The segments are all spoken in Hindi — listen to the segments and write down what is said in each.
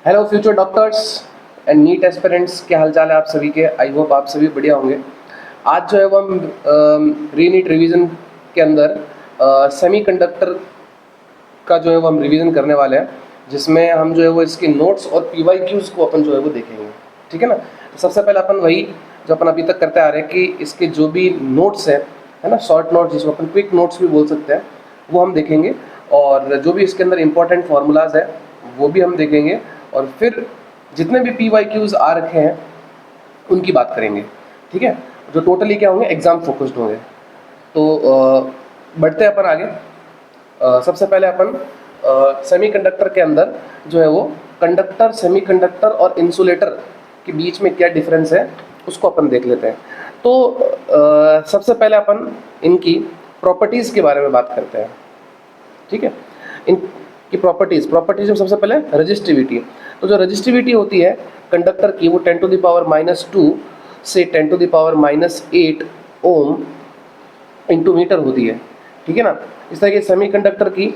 Hello future doctors and NEET aspirants, क्या हाल चाल है आप सभी के। आई होप आप सभी बढ़िया होंगे। आज जो है वो हम री नीट रिवीजन के अंदर सेमीकंडक्टर का जो है वो हम रिवीजन करने वाले हैं, जिसमें हम जो है वो इसके नोट्स और पीवाईक्यूज को अपन जो है वो देखेंगे। ठीक है ना। तो सबसे पहले अपन वही जो अपन अभी तक करते आ रहे हैं कि इसके जो भी नोट्स हैं, है ना, शॉर्ट नोट्स जिसको अपन क्विक नोट्स भी बोल सकते हैं, वो हम देखेंगे। और जो भी इसके अंदर इंपॉर्टेंट फार्मूलाज है वो भी हम देखेंगे। और फिर जितने भी पीवाईक्यूज आ रखे हैं उनकी बात करेंगे। ठीक है, जो टोटली क्या होंगे, एग्जाम फोकस्ड होंगे। तो बढ़ते हैं अपन आगे। सबसे पहले अपन सेमीकंडक्टर के अंदर जो है वो कंडक्टर, सेमीकंडक्टर और इंसुलेटर के बीच में क्या डिफरेंस है उसको अपन देख लेते हैं। तो सबसे पहले अपन इनकी प्रॉपर्टीज़ के बारे में बात करते हैं। ठीक है, इनकी प्रॉपर्टीज़ में सबसे पहले रजिस्टिविटी। तो जो रजिस्टिविटी होती है कंडक्टर की, वो 10⁻² से 10⁻8 ओम इंटू मीटर होती है। ठीक है ना। इस तरह के सेमीकंडक्टर की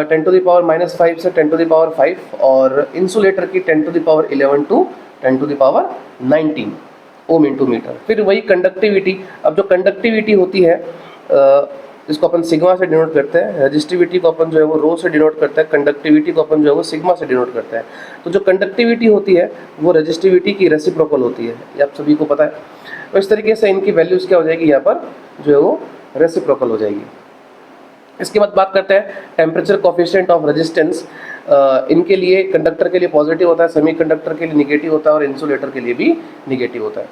10⁻5 से 10⁻5 और इंसुलेटर की 10⁻11 टू 10⁻19 ओम इंटू मीटर। फिर वही कंडक्टिविटी, अब जो कंडक्टिविटी होती है जिसको अपन सिग्मा से डिनोट करते हैं, रजिस्टिविटी को अपन जो है वो रो से डिनोट करते हैं, कंडक्टिविटी को अपन जो है वो सिग्मा से डिनोट करते हैं। तो जो कंडक्टिविटी होती है वो रजिस्टिविटी की रेसिप्रोकल होती है, ये आप सभी को पता है। तो इस तरीके से इनकी वैल्यूज़ क्या हो जाएगी, यहाँ पर जो है वो रेसिप्रोकल हो जाएगी। इसके बाद बात करते हैं टेम्परेचर कोफिशिएंट ऑफ रेजिस्टेंस। इनके लिए कंडक्टर के लिए पॉजिटिव होता है, सेमीकंडक्टर के लिए निगेटिव होता है और इंसुलेटर के लिए भी निगेटिव होता है।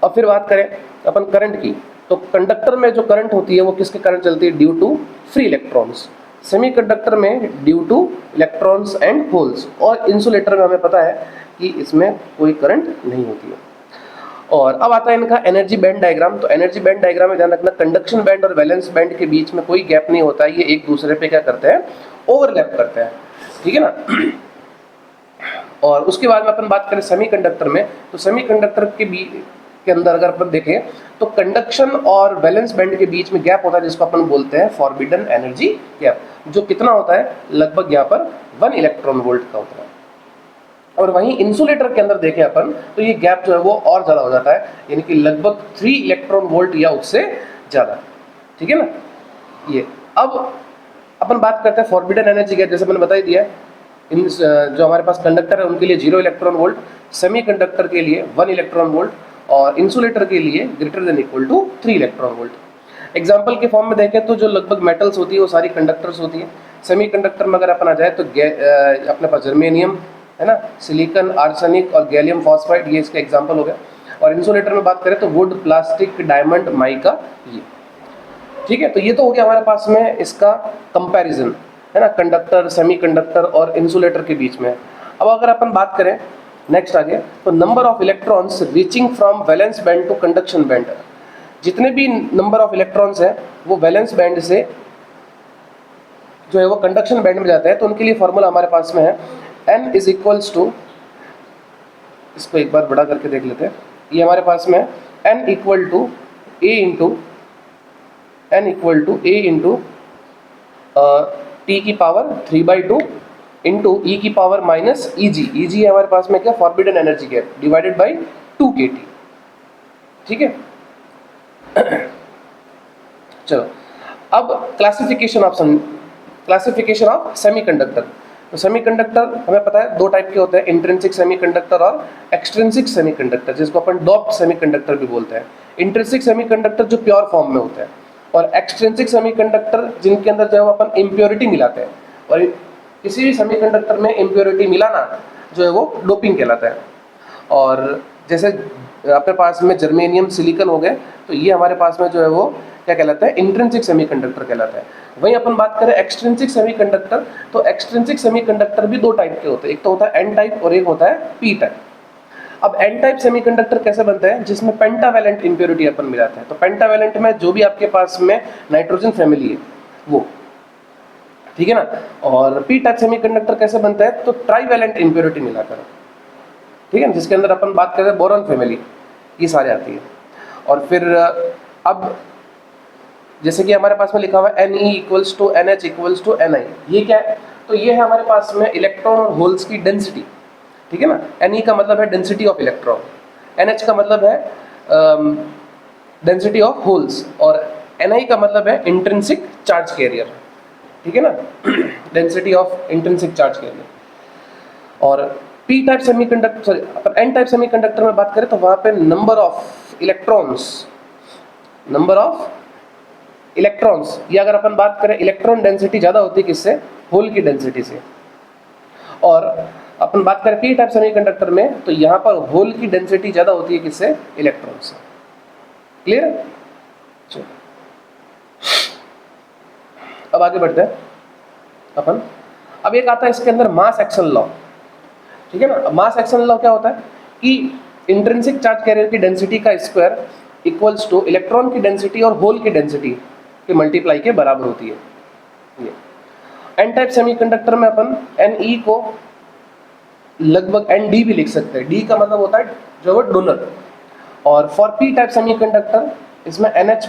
अब फिर बात करें अपन करंट की, तो कंडक्टर में जो करंट होती है वो किसके कारण चलती है, due to free electrons. Semiconductor में due to electrons and holes, और इंसुलेटर में हमें पता है कि इसमें कोई करंट नहीं होती है। और अब आता है इनका एनर्जी बैंड डायग्राम। तो एनर्जी बैंड डायग्राम में ध्यान रखना, कंडक्शन बैंड और वैलेंस बैंड के बीच में कोई गैप नहीं होता है, ये एक दूसरे पे क्या करते हैं, ओवरलैप करते हैं। ठीक है ना। और उसके बाद में अपन बात करें सेमीकंडक्टर में, तो सेमीकंडक्टर के अंदर अगर अपन देखें तो कंडक्शन और वैलेंस बैंड के बीच में गैप होता है, जिसको अपन बोलते हैं फॉरबिडन एनर्जी गैप, जो कितना होता है, लगभग यहाँ पर 1 इलेक्ट्रॉन वोल्ट का होता है। और वहीं इंसुलेटर के अंदर देखें अपन तो ये गैप जो है वो और ज़्यादा हो जाता है, यानी कि लगभग 3 इलेक्ट्रॉन वोल्ट या उससे ज़्यादा। ठीक है ना। ये अब अपन बात करते हैं फॉरबिडन एनर्जी गैप। जैसे मैंने बता ही दिया, इन जो हमारे पास कंडक्टर है उनके लिए 0 इलेक्ट्रॉन वोल्ट, सेमीकंडक्टर के लिए 1 इलेक्ट्रॉन वोल्ट और इंसुलेटर के लिए greater than equal to 3 electron volt. Example के फॉर्म में देखें तो जो लगभग मेटल्स होती है वो सारी कंडक्टर्स होती है। सेमीकंडक्टर में अगर अपन आ जाए तो अपने पास जर्मेनियम है ना, सिलिकॉन, आर्सेनिक और गैलियम फॉस्फाइड, ये इसके एग्जाम्पल हो गए। और इंसुलेटर में बात करें तो वुड, प्लास्टिक, डायमंड, माइका, ये। ठीक है, तो ये तो हो गया हमारे पास में इसका कंपैरिजन, है ना, कंडक्टर, सेमीकंडक्टर और इंसुलेटर के बीच में। अब अगर अपन बात करें नेक्स्ट आगे, तो number of electrons reaching from valence band to conduction band, जितने भी नंबर ऑफ इलेक्ट्रॉन्स हैं वो वैलेंस बैंड से जो है वो कंडक्शन बैंड में जाते हैं। तो उनके लिए फॉर्मूला हमारे पास में है n इज इक्वल्स टू, इसको एक बार बड़ा करके देख लेते हैं, ये हमारे पास में n equal to a into t की पावर 3/2 इंटू e की पावर माइनस eg है हमारे पास में क्या, forbidden energy gap, divided by 2 kT। ठीक है। चलो अब क्लासिफिकेशन ऑफ सेमीकंडक्टर। तो सेमीकंडक्टर हमें पता है दो टाइप के होते हैं, इंट्रिंसिक सेमीकंडक्टर और एक्सट्रिंसिक सेमीकंडक्टर, जिसको अपन डोप्ड सेमीकंडक्टर भी बोलते हैं। इंट्रिंसिक सेमीकंडक्टर जो प्योर फॉर्म में होते हैं, और एक्सट्रिंसिक सेमीकंडक्टर जिनके अंदर जो है अपन इम्प्योरिटी मिलाते हैं। और किसी भी सेमीकंडक्टर में इम्प्योरिटी मिलाना जो है वो डोपिंग कहलाता है। और जैसे अपने पास में जर्मेनियम, सिलिकॉन हो गए, तो ये हमारे पास में जो है वो क्या कहलाता है, इंट्रिंसिक सेमीकंडक्टर कहलाता है। वहीं अपन बात करें एक्सट्रिंसिक सेमीकंडक्टर, तो एक्सट्रिंसिक सेमीकंडक्टर भी दो टाइप के होते हैं, एक तो होता है एन टाइप और एक होता है पी टाइप। अब एन टाइप सेमीकंडक्टर कैसे बनता है, जिसमें पेंटावैलेंट इंप्योरिटी अपन मिलाते हैं। तो पेंटावैलेंट में जो भी आपके पास में नाइट्रोजन फैमिली है वो, ठीक है ना। और पी टाइप सेमीकंडक्टर कैसे बनता है, तो ट्राईवैलेंट इंप्योरिटी मिलाकर, ठीक है, जिसके अंदर अपन बात करें बोरॉन फैमिली, ये सारे आती है। और फिर अब जैसे कि हमारे पास में लिखा हुआ है Ne equals to NH equals to Ni, ये क्या है, तो ये है हमारे पास में इलेक्ट्रॉन और होल्स की डेंसिटी। ठीक है ना। Ne का मतलब है डेंसिटी ऑफ इलेक्ट्रॉन, NH का मतलब है डेंसिटी ऑफ होल्स, और Ni का मतलब है इंट्रिंसिक चार्ज कैरियर, ठीक है ना, density of intrinsic charge carrier. और पी टाइप सेमीकंडक्टर, सॉरी अपन एन टाइप सेमीकंडक्टर में बात करें तो वहां पे नंबर ऑफ इलेक्ट्रॉन्स, या अगर अपन बात करें इलेक्ट्रॉन डेंसिटी ज़्यादा होती है किससे, होल की डेंसिटी से। और अपन बात करें पी टाइप सेमीकंडक्टर में तो यहाँ पर होल की डेंसिटी ज़्यादा होती है किससे, इलेक्ट्रॉन से। क्लियर है? चलो अब आगे बढ़ते हैं अपन। अब एक आता है इसके अंदर मास एक्शन लॉ, ठीक है ना। मास एक्शन लॉ क्या होता है कि इंट्रिंसिक चार्ज कैरियर की डेंसिटी का स्क्वायर इक्वल्स टू इलेक्ट्रॉन की डेंसिटी और होल की डेंसिटी के मल्टीप्लाई के बराबर होती है। ये एन टाइप सेमीकंडक्टर में अपन Ne को लगभग Nd भी लिख सकते हैं। डी का मतलब होता है जो वो डोनर, और फॉर पी टाइप सेमीकंडक्टर इसमें NH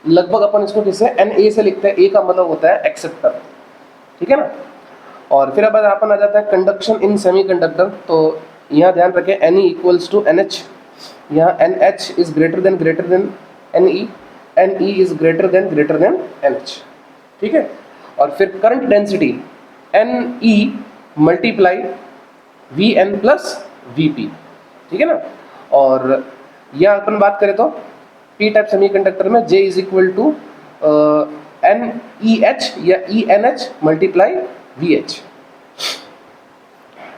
लगभग अपन इसको किससे Na से लिखते हैं। A का मतलब होता है एक्सेप्टर, ठीक है ना। और फिर अब अपन आ जाता है कंडक्शन इन सेमीकंडक्टर, तो यहाँ ध्यान रखें Ne इक्वल्स टू NH, यहाँ NH is greater then Ne, Ne is greater then NH, ठीक है। और फिर current density Ne multiply Vn plus Vp, ठीक है ना। और यहाँ अपन बात करें तो पी टाइप सेमीकंडक्टर में J is equal to NEH या ENH मल्टीप्लाई VH,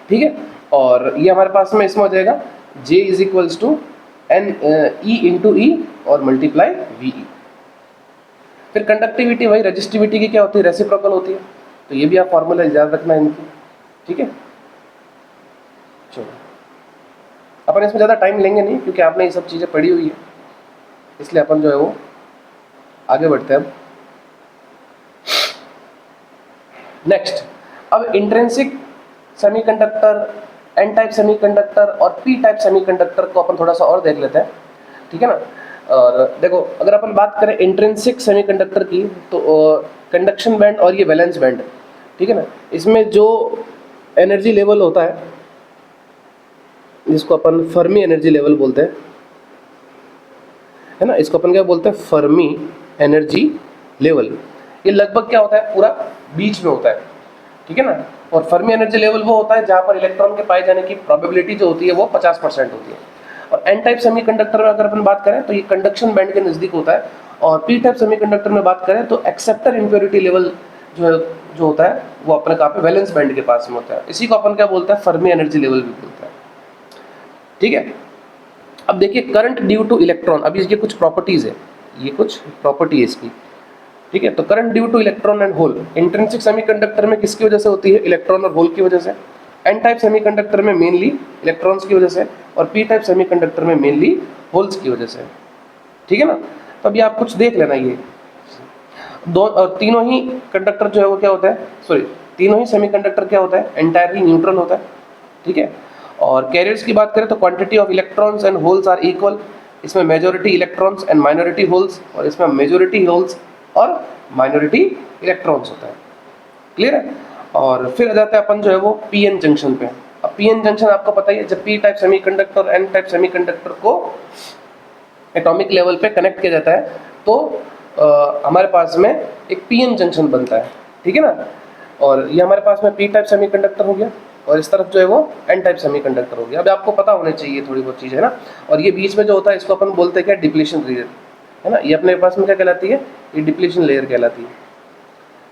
ठीक है। और ये हमारे पास में इसमें हो जाएगा J is equals to E into E और मल्टीप्लाई VE। फिर कंडक्टिविटी वही रेजिस्टिविटी की क्या होती है, रेसिप्रोकल होती है, तो ये भी आप फॉर्मूला याद रखना है इनकी, ठीक है। चलो अपन इसमें ज़्यादा टाइम लेंगे नहीं क्योंकि आपने ये सब चीज़ें पढ़ी हुई है, इसलिए अपन जो है वो आगे बढ़ते हैं। नेक्स्ट, अब intrinsic semiconductor, N type semiconductor और पी टाइप सेमीकंडक्टर को अपन थोड़ा सा और देख लेते हैं, ठीक है ना। और देखो अगर अपन बात करें इंट्रिंसिक सेमीकंडक्टर की तो कंडक्शन बैंड और ये वैलेंस बैंड, ठीक है ना, इसमें जो एनर्जी लेवल होता है जिसको अपन फर्मी एनर्जी लेवल बोलते हैं, है ना, इसको अपन क्या बोलते हैं, फर्मी एनर्जी लेवल। ये लगभग क्या होता है, पूरा बीच में होता है, ठीक है ना। और फर्मी एनर्जी लेवल वो होता है जहाँ पर इलेक्ट्रॉन के पाए जाने की प्रोबेबिलिटी जो होती है वो 50% होती है। और एन टाइप सेमीकंडक्टर में अगर अपन बात करें तो ये कंडक्शन बैंड के नज़दीक होता है, और पी टाइप सेमीकंडक्टर में बात करें तो एक्सेप्टर इम्प्योरिटी लेवल जो होता है वो अपने कहाँ पे, वैलेंस बैंड के पास में होता है। इसी को अपन क्या बोलते हैं, फर्मी एनर्जी लेवल भी बोलते हैं, ठीक है। अब देखिए करंट ड्यू टू इलेक्ट्रॉन, अभी इसकी कुछ प्रॉपर्टीज है, ये कुछ प्रॉपर्टी है इसकी, ठीक है। तो current due to electron and hole intrinsic semiconductor में किसकी वजह से होती है, इलेक्ट्रॉन और होल की वजह से। एन टाइप सेमीकंडक्टर में मेनली इलेक्ट्रॉन्स की वजह से, और पी टाइप सेमीकंडक्टर में मेनली होल्स की वजह से, ठीक है ना। तो अभी आप कुछ देख लेना, ये दो और तीनों ही कंडक्टर जो है वो क्या होता है, सॉरी तीनों ही सेमीकंडक्टर क्या होता है, एंटायरली न्यूट्रल होता है, ठीक है। और कैरियर्स की बात करें तो quantity of electrons and holes are equal, इसमें majority electrons and minority holes, और इसमें मेजॉरिटी होल्स और माइनॉरिटी इलेक्ट्रॉन्स होता है, क्लियर है। और फिर आ जाता है अपन जो है वो पीएन जंक्शन पे। अब पीएन जंक्शन आपको पता ही है, जब पी टाइप सेमीकंडक्टर और एन टाइप सेमीकंडक्टर को एटॉमिक लेवल पे कनेक्ट किया जाता है तो हमारे पास में एक पीएन जंक्शन बनता है, ठीक है ना। और ये हमारे पास में पी टाइप सेमीकंडक्टर हो गया, और इस तरफ जो है वो एन टाइप सेमीकंडक्टर हो गया। अब आपको पता होने चाहिए थोड़ी बहुत चीज़, है ना। और ये बीच में जो होता है इसको अपन बोलते हैं क्या, डिप्लीशन रीजन, है ना। ये अपने पास में क्या कहलाती है, ये डिप्लीशन लेयर कहलाती है,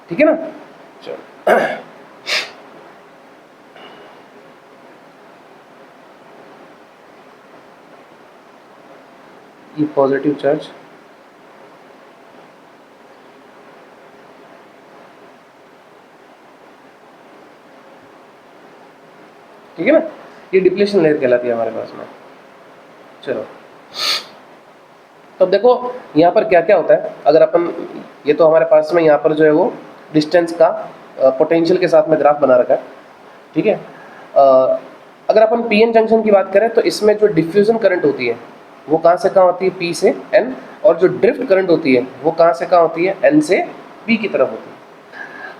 ठीक है ना। चलो ये पॉजिटिव चार्ज, ठीक है ना, ये डिप्लीशन लेयर कहलाती है हमारे पास में। चलो तो अब देखो यहाँ पर क्या क्या होता है, अगर अपन, ये तो हमारे पास में यहाँ पर जो है वो डिस्टेंस का पोटेंशियल के साथ में ग्राफ बना रखा है, ठीक है। अगर अपन पीएन जंक्शन की बात करें तो इसमें जो डिफ्यूजन करंट होती है वो कहाँ से कहाँ होती है, पी से एन, और जो ड्रिफ्ट करंट होती है वो कहाँ से कहाँ होती है, एन से पी की तरफ होती है।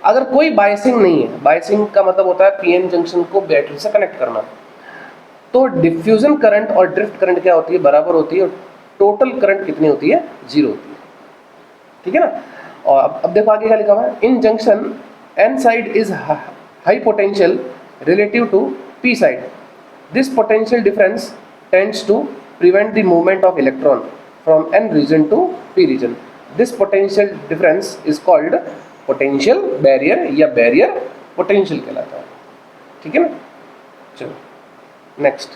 अगर कोई बायसिंग नहीं है, बायसिंग का मतलब होता है पीएन जंक्शन को बैटरी से कनेक्ट करना, तो डिफ्यूजन करंट और ड्रिफ्ट करंट क्या होती है, बराबर होती है, और टोटल करंट कितनी होती है, 0 होती है। ठीक है ना। और अब देखो आगे क्या लिखा हुआ है, in junction N side is high potential relative to P side, this potential difference tends to prevent the movement of electron from n region to p region. This potential difference is called potential barrier या barrier potential कहलाता है। ठीक है ना। चलो नेक्स्ट,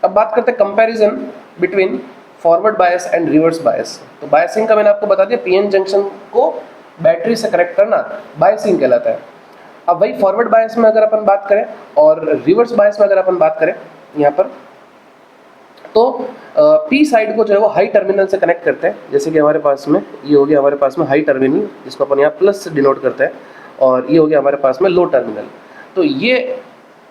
अब बात करते हैं comparison between forward bias and reverse bias. तो बायसिंग का मैंने आपको बता दिया, पीएन जंक्शन को बैटरी से कनेक्ट करना बायसिंग कहलाता है। अब वही फॉरवर्ड बायस में अगर अपन बात करें और रिवर्स बायस में अगर अपन बात करें यहाँ पर, तो पी साइड को जो है वो हाई टर्मिनल से कनेक्ट करते हैं, जैसे कि हमारे पास में ये हो गया हमारे पास में हाई टर्मिनल, जिसको अपन यहाँ प्लस से डिनोट करते हैं, और ये हो गया हमारे पास में लो टर्मिनल। तो ये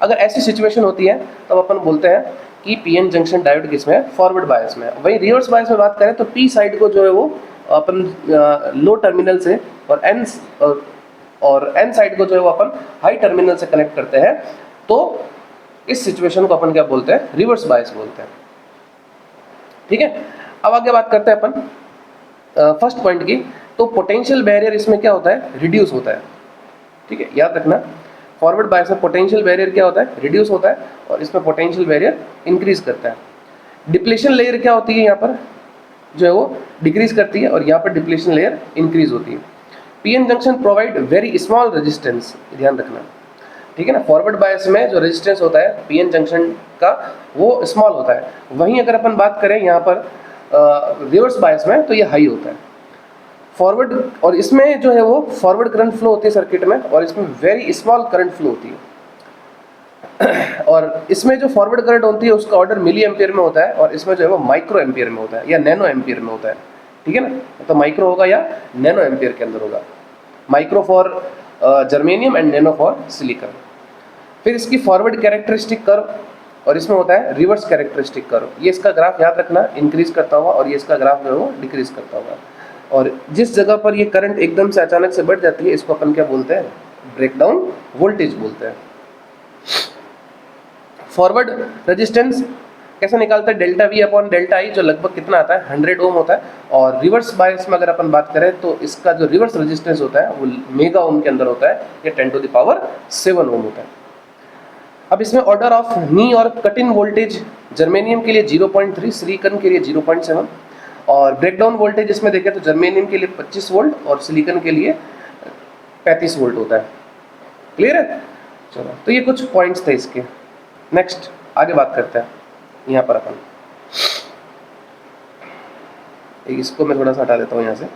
अगर ऐसी सिचुएशन होती है तब अपन बोलते हैं कि पीएन जंक्शन डायोड किसमें है, फॉरवर्ड बायस में। वही रिवर्स बायस में बात करें तो पी साइड को जो है वो अपन लो टर्मिनल से और एन साइड को जो है वो अपन हाई टर्मिनल से कनेक्ट करते हैं। तो इस सिचुएशन को अपन क्या बोलते हैं, रिवर्स बायस बोलते हैं। ठीक है। अब आगे बात करते हैं अपन फर्स्ट पॉइंट की। तो पोटेंशियल बैरियर इसमें क्या होता है, रिड्यूस होता है। ठीक है, याद रखना, फॉरवर्ड बायस में पोटेंशियल बैरियर क्या होता है, रिड्यूस होता है, और इसमें पोटेंशियल बैरियर इंक्रीज करता है। डिप्लेशन लेयर क्या होती है, यहाँ पर जो है वो डिक्रीज करती है, और यहाँ पर डिप्लेशन लेयर इंक्रीज होती है। PN junction provide very small resistance, ध्यान रखना। ठीक है ना। फॉरवर्ड बायस में जो रेजिस्टेंस होता है पीएन जंक्शन का वो स्मॉल होता है, वहीं अगर अपन बात करें यहाँ पर रिवर्स बायस में तो ये हाई होता है। फॉरवर्ड, और इसमें जो है वो फॉरवर्ड करंट फ्लो होती है सर्किट में, और इसमें वेरी स्मॉल करंट फ्लो होती है। और इसमें जो फॉरवर्ड करंट होती है उसका ऑर्डर मिली एम्पियर में होता है, और इसमें जो है वो माइक्रो एम्पियर में होता है या नैनो एम्पियर में होता है। ठीक है ना। तो माइक्रो होगा या नैनो एम्पियर के अंदर होगा, micro for germanium and nano for silicon. फिर इसकी फॉरवर्ड कैरेक्टरिस्टिक कर्व, और इसमें होता है रिवर्स कैरेक्टरिस्टिक कर्व। ये इसका ग्राफ याद रखना, इंक्रीज करता हुआ, और ये इसका ग्राफ जो है वो डिक्रीज करता हुआ। और जिस जगह पर ये करंट एकदम से अचानक से बढ़ जाती है इसको अपन क्या बोलते हैं, ब्रेकडाउन वोल्टेज बोलते हैं। फॉरवर्ड रेजिस्टेंस कैसे निकालते हैं, डेल्टा वी अपॉन डेल्टा आई, जो लगभग कितना आता है, 100 ओम होता है। और रिवर्स बायस में अगर अपन बात करें तो इसका जो रिवर्स रेजिस्टेंस होता है वो मेगा ओम के अंदर होता है, या 10⁻7 ओम होता है। अब इसमें ऑर्डर ऑफ नी और कट इन वोल्टेज जर्मेनियम के लिए 0.3, सिलिकॉन के लिए 0.7, और ब्रेकडाउन वोल्टेज इसमें देखें तो जर्मेनियम के लिए 25 वोल्ट और सिलिकॉन के लिए 35 वोल्ट होता है। क्लियर है। चलो, तो ये कुछ पॉइंट्स थे इसके। नेक्स्ट आगे बात करते हैं यहाँ पर अपन, इसको मैं थोड़ा सा हटा देता हूँ यहाँ से।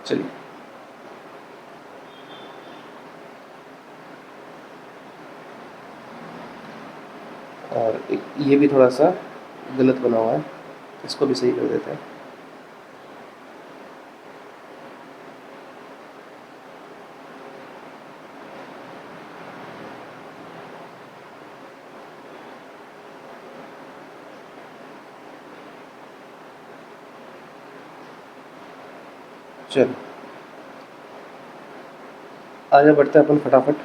चलिए, और ये भी थोड़ा सा गलत बना हुआ है, इसको भी सही कर देते हैं। चलो आगे बढ़ते हैं अपन फटाफट।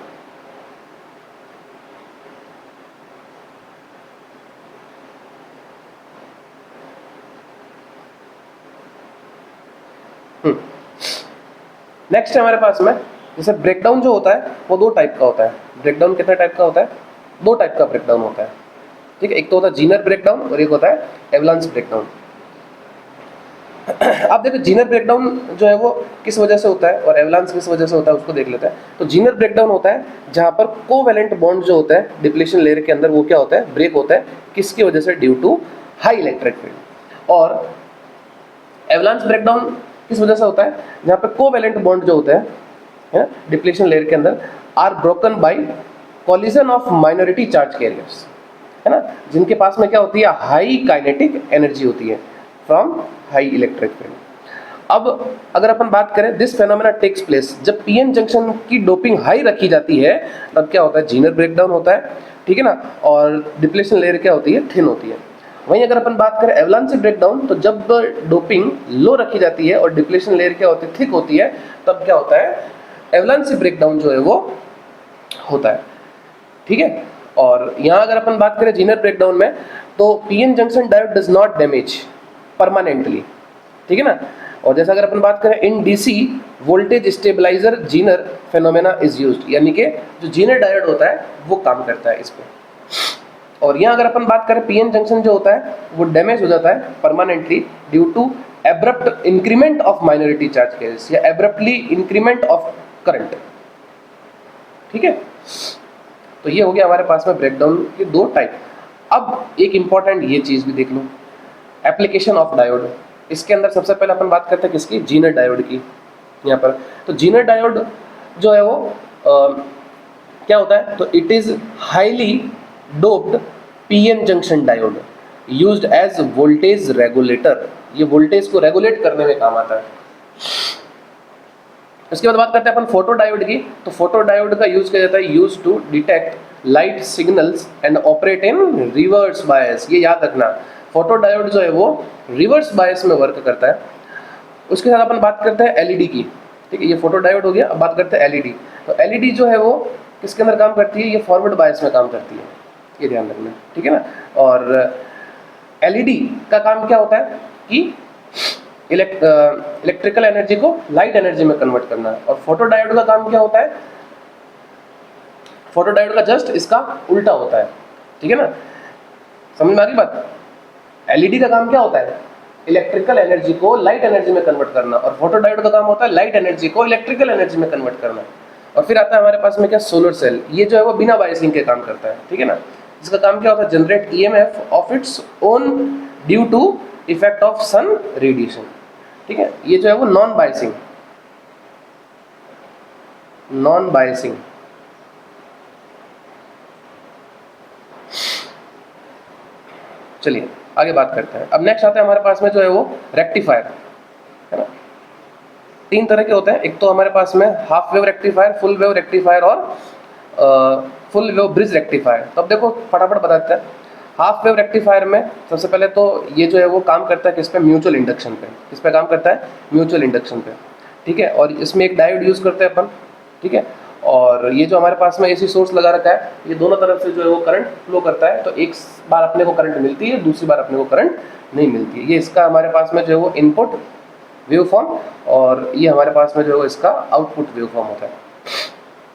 नेक्स्ट है हमारे पास में, जैसे ब्रेकडाउन जो होता है वो दो टाइप का होता है। ब्रेकडाउन कितने टाइप का होता है, दो टाइप का ब्रेकडाउन होता है। ठीक है, एक तो होता है जीनर ब्रेकडाउन और एक होता है एवलांस ब्रेकडाउन। आप देखो जीनर ब्रेकडाउन जो है वो किस वजह से होता है और एवलांस किस वजह से होता है, उसको देख लेते हैं। तो जीनर ब्रेकडाउन होता है जहां पर कोवैलेंट बॉन्ड जो होता है डिप्लेशन लेयर के अंदर वो क्या होता है, ब्रेक होता है। किसकी वजह से, due to high electric field. और एवलांस ब्रेकडाउन किस वजह से होता है, जहां पर कोवैलेंट बॉन्ड जो होता है है ना, डिप्लीशन लेयर के अंदर are broken by collision of minority charge carriers, है ना, जिनके पास में क्या होती है, हाई काइनेटिक एनर्जी होती है फ्रॉम हाई इलेक्ट्रिक फील्ड। अब अगर अपन बात करें, दिस फेनोमेना टेक्स प्लेस जब पीएन जंक्शन की डोपिंग हाई रखी जाती है, तब क्या होता है, जीनर ब्रेकडाउन होता है, ठीक है ना, और डिप्लीशन लेयर क्या होती है, थिन होती है। वहीं अगर अपन बात करें एवलांसी ब्रेकडाउन, तो जब डोपिंग लो रखी जाती है और डिप्लीशन लेयर क्या होती है, थिक होती है, तब क्या होता है, एवलांसी ब्रेकडाउन जो है वो होता है, ठीक है। और यहाँ अगर अपन बात करें जीनर ब्रेकडाउन में, तो PN junction diode does not damage permanently, ठीक है ना। और जैसा अगर अपन बात करें in DC voltage stabiliser Zener phenomena is used, यानी कि जो जीनर डायोड होता है वो काम करता है इस पे। और यहाँ अगर अपन बात करें पीएन जंक्शन जो होता है वो डैमेज हो जाता है permanently due to abrupt increment of minority charge carriers या एब्रप्टली इंक्रीमेंट ऑफ करंट, ठीक है। तो ये हो गया हमारे पास में ब्रेकडाउन के दो टाइप। अब एक इंपॉर्टेंट ये चीज भी देख लो, एप्लीकेशन ऑफ डायोड। इसके अंदर सबसे पहले अपन बात करते हैं किसकी, जीनर डायोड की। यहाँ पर तो जीनर डायोड जो है वो क्या होता है, तो it is highly doped PN junction diode used as voltage regulator. ये वोल्टेज को रेगुलेट करने में काम आता है। इसके बाद बात करते हैं अपन फोटो डायोड की। तो फोटो डायोड का यूज किया जाता है use to detect light signals and operate in reverse bias. ये याद रखना, फोटो डायोड जो है वो रिवर्स बायस में वर्क करता है। उसके साथ अपन बात करते हैं एलईडी की, ठीक है। ये फोटो डायोड हो गया। अब बात करते हैं एलईडी। तो एलईडी जो है वो किसके अंदर काम करती है, ये फॉरवर्ड बायस में काम करती है, ये ध्यान रखना, ठीक है ना। और एलईडी का काम क्या होता है कि इलेक्ट्रिकल एनर्जी को लाइट एनर्जी में कन्वर्ट करना है। और फोटो डायोड का काम क्या होता है, फोटो डायोड का जस्ट इसका उल्टा होता है, ठीक है ना। समझ में आ गई बात। एलईडी का काम क्या होता है, इलेक्ट्रिकल एनर्जी को लाइट एनर्जी में कन्वर्ट करना, और फोटो डायोड का काम होता है लाइट एनर्जी को इलेक्ट्रिकल एनर्जी में कन्वर्ट करना। और फिर आता है हमारे पास में क्या, सोलर सेल। ये जो है वो बिना बायसिंग के काम करता है, ठीक है ना। इसका काम क्या होता है, generate EMF of its own due to effect of sun radiation, ठीक है। ये जो है वो नॉन बायसिंग, नॉन बायसिंग। चलिए आगे बात करते हैं। अब नेक्स्ट आता है हमारे पास में जो है वो रेक्टिफायर, है ना। तीन तरह के होते हैं। एक तो हमारे पास में half wave rectifier, full wave rectifier और फुल वेव ब्रिज रेक्टिफायर। तो अब देखो फटाफट बताते हैं। हाफ वेव रेक्टिफायर में सबसे पहले तो ये जो है वो काम करता है किस पे, म्यूचुअल इंडक्शन पे। किस पे काम करता है, म्यूचुअल इंडक्शन पे, ठीक है। और इसमें एक डायोड यूज करते हैं अपन, ठीक है। और ये जो हमारे पास में एसी सोर्स लगा रखा है, ये दोनों तरफ से जो है वो करंट फ्लो करता है। तो एक बार अपने को करंट मिलती है, दूसरी बार अपने को करंट नहीं मिलती है। ये इसका हमारे पास में जो है वो इनपुट वेव फॉर्म, और ये हमारे पास में जो है इसका आउटपुट वेव फॉर्म होता है।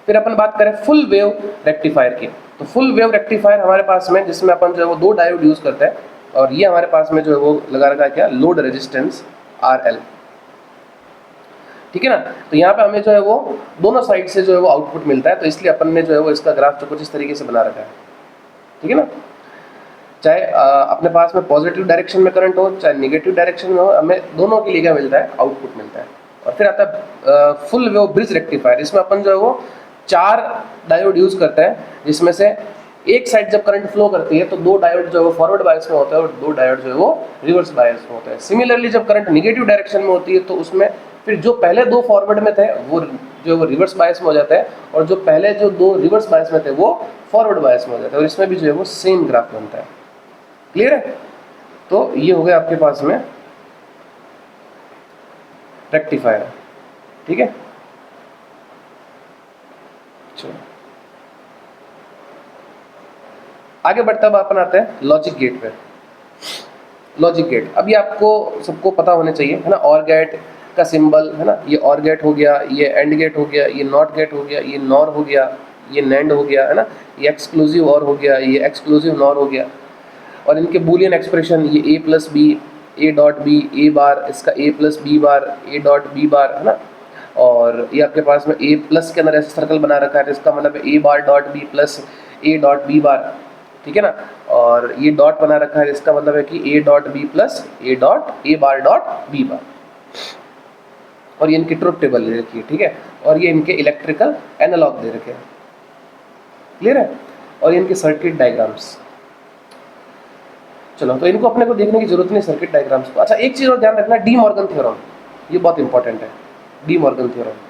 फिर अपन बात करें फुल वेव रेक्टिफायर की। तो फुल वेव रेक्टिफायर हमारे पास में जिसमें अपन जो है वो दो डायोड यूज करते हैं, और ये हमारे पास में जो है वो लगा रखा है क्या, लोड रेजिस्टेंस RL, ठीक है ना। तो यहाँ पे हमें जो है वो दोनों साइड से जो है वो आउटपुट मिलता है। तो इसलिए अपन ने जो है वो इसका ग्राफ जो कुछ इस तरीके से बना रखा है, ठीक है ना। चाहे अपने पास में पॉजिटिव डायरेक्शन में करंट हो, चाहे नेगेटिव डायरेक्शन में हो, हमें दोनों के लिए क्या मिलता है, आउटपुट मिलता है। और फिर आता है फुल वेव ब्रिज रेक्टिफायर। इसमें अपन जो है वो 4 डायोड यूज करते हैं, जिसमें से एक साइड जब करंट फ्लो करती है तो 2 डायोड जो है वो फॉरवर्ड बायस में होता है और 2 डायोड जो है वो रिवर्स बायस में होता है। सिमिलरली जब करंट नेगेटिव डायरेक्शन में होती है तो उसमें फिर जो पहले 2 फॉरवर्ड में थे वो जो है वो रिवर्स बायस में हो जाता है, और जो पहले जो 2 रिवर्स बायस में थे वो फॉरवर्ड बायस में हो जाता है। और इसमें भी जो है वो सेम ग्राफ बनता है। क्लियर है। तो ये हो गया आपके पास में रेक्टिफायर, ठीक है। चलो आगे बढ़ता हुआ अपन आते हैं लॉजिक गेट पे। लॉजिक गेट, अब ये आपको सबको पता होने चाहिए, है ना। और गेट का सिंबल, है ना, ये और गेट हो गया, ये एंड गेट हो गया, ये नॉट गेट हो गया, ये नॉर हो गया, ये नैंड हो गया, है ना। ये एक्सक्लूसिव और हो गया, ये एक्सक्लूसिव नॉर हो गया। और इनके बूलियन एक्सप्रेशन, ये a plus B, a dot B, a bar, इसका a plus B bar, a dot B bar, है ना। और ये आपके पास में a प्लस के अंदर ऐसा सर्कल बना रखा है, इसका मतलब है a bar dot B plus a dot B bar, ठीक है ना। और ये डॉट बना रखा है, इसका मतलब है कि a dot B plus a dot a bar dot B bar. और ये इनकी ट्रुथ टेबल दे रखी है, ठीक है, और ये इनके इलेक्ट्रिकल एनालॉग दे रखे हैं, क्लियर है, और ये इनके सर्किट डायग्राम्स। चलो, तो इनको अपने को देखने की जरूरत नहीं सर्किट डायग्राम्स को। अच्छा, एक चीज और ध्यान रखना, डी मॉर्गन थ्योरम, ये बहुत इंपॉर्टेंट है। डी मॉर्गन थ्योरम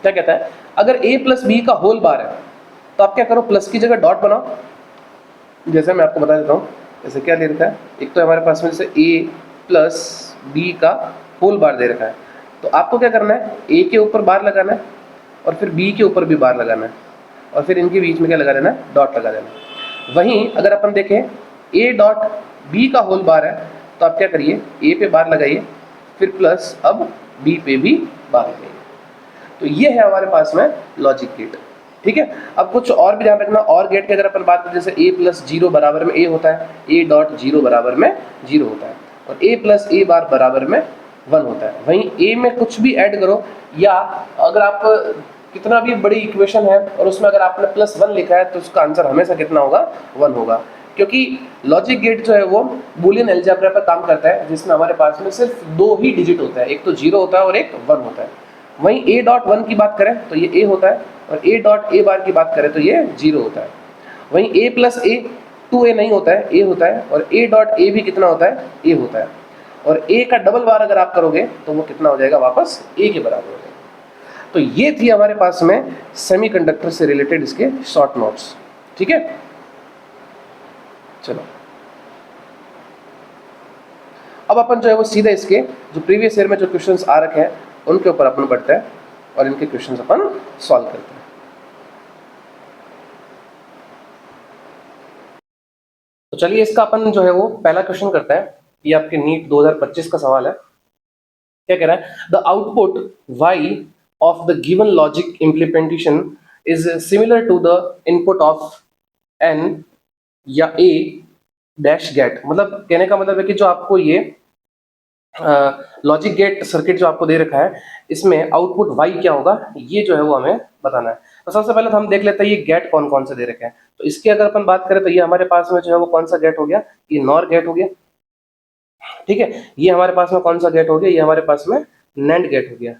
क्या कहता है, अगर a प्लस बी का होल बार है तो आप क्या करो, प्लस की जगह डॉट बनाओ। जैसे मैं आपको बता देता हूँ, जैसे क्या दे रखा है, एक तो हमारे पास में जैसे a प्लस बी का होल बार दे रखा है, तो आपको क्या करना है, a के ऊपर बार लगाना है और फिर b के ऊपर भी बार लगाना है और फिर इनके बीच में क्या लगा देना है, डॉट लगा देना है। वहीं अगर अपन देखें a डॉट b का होल बार है तो आप क्या करिए, a पे बार लगाइए, फिर प्लस अब b पे भी बार लगाइए। तो ये है हमारे पास में लॉजिक गेट, ठीक है। अब कुछ और भी ध्यान रखना, और गेट की अगर अपन बात करें, जैसे a प्लस जीरो बराबर में a होता है, a डॉट जीरो बराबर में जीरो होता है, और a प्लस a बार बराबर में 1 होता है। वहीं a में कुछ भी ऐड करो, या अगर आप कितना भी बड़ी इक्वेशन है और उसमें अगर आपने प्लस 1 लिखा है तो उसका आंसर हमेशा कितना होगा, 1 होगा, क्योंकि लॉजिक गेट जो है वो बूलियन अलजेब्रा पर काम करता है, जिसमें हमारे पास में सिर्फ 2 ही डिजिट होता है, एक तो 0 होता है और एक 1 होता है। वहीं a डॉट 1 की बात करें तो ये a होता है, और a डॉट a बार की बात करें तो ये 0 होता है। वहीं a प्लस a 2a नहीं होता है, a होता है, और a डॉट a भी कितना होता है, a होता है, और a का डबल बार अगर आप करोगे तो वो कितना हो जाएगा, वापस a के बराबर हो जाएगा। तो ये थी हमारे पास में सेमीकंडक्टर से रिलेटेड इसके शॉर्ट नोट्स, ठीक है। चलो, अब अपन जो है वो सीधे इसके जो प्रीवियस ईयर में जो क्वेश्चंस आ रखे हैं उनके ऊपर अपन बढ़ते हैं और इनके क्वेश्चंस अपन सॉल्व करते हैं। तो चलिए, इसका अपन जो है वो पहला क्वेश्चन करते हैं। ये आपके नीट 2025 का सवाल है। क्या कह रहा है, the output y of the given logic implementation is similar to the input of n या a डैश गेट। मतलब कहने का मतलब है कि जो आपको ये लॉजिक गेट सर्किट जो आपको दे रखा है, इसमें आउटपुट y क्या होगा, ये जो है वो हमें बताना है। तो सबसे पहले तो हम देख लेते हैं ये गेट कौन कौन से दे रखे हैं। तो इसके अगर अपन बात करें तो ये हमारे पास में जो है वो कौन सा गेट हो गया, ये नॉर गेट हो गया, ठीक है। ये हमारे पास में कौन सा गेट हो गया, ये हमारे पास में नैंड गेट हो गया,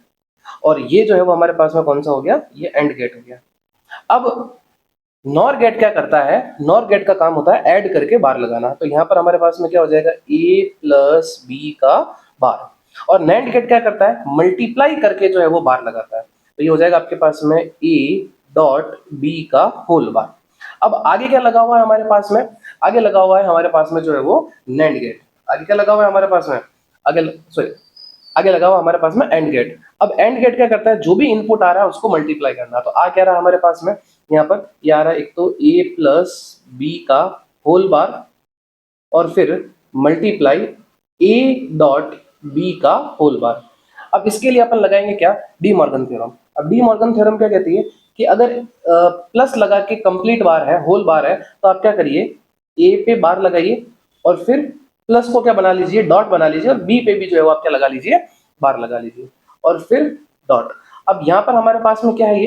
और ये जो है वो हमारे पास में कौन सा हो गया, ये एंड गेट हो गया। अब नॉर गेट क्या करता है, नॉर गेट का काम होता है ऐड करके बार लगाना। तो यहाँ पर हमारे पास में क्या हो जाएगा, a प्लस बी का बार, और नैंड गेट क्या करता है, मल्टीप्लाई करके जो है वो बार लगाता है। तो ये हो जाएगा आपके पास में a डॉट बी का होल बार। अब आगे क्या लगा हुआ है हमारे पास में, आगे लगा हुआ है हमारे पास में जो है वो नैंड गेट। आगे क्या लगा हुआ है हमारे पास में, आगे लगा हुआ हमारे पास में एंड गेट। अब एंड गेट क्या करता है, जो भी इनपुट आ रहा है उसको मल्टीप्लाई करना। तो आ क्या रहा है हमारे पास में, यहाँ पर ये आ रहा है एक तो a प्लस बी का होल बार और फिर मल्टीप्लाई a डॉट बी का होल बार। अब इसके लिए अपन लगाएंगे क्या, डी मॉर्गन थ्योरम। अब डी मॉर्गन थ्योरम क्या कहती है कि अगर प्लस लगा के कंप्लीट बार है, होल बार है, तो आप क्या करिए, a पे बार लगाइए और फिर प्लस को क्या बना लीजिए, डॉट बना लीजिए, और b पे भी जो है वो आप क्या लगा लीजिए, बार लगा लीजिए, और फिर डॉट। अब यहाँ पर हमारे पास में क्या है,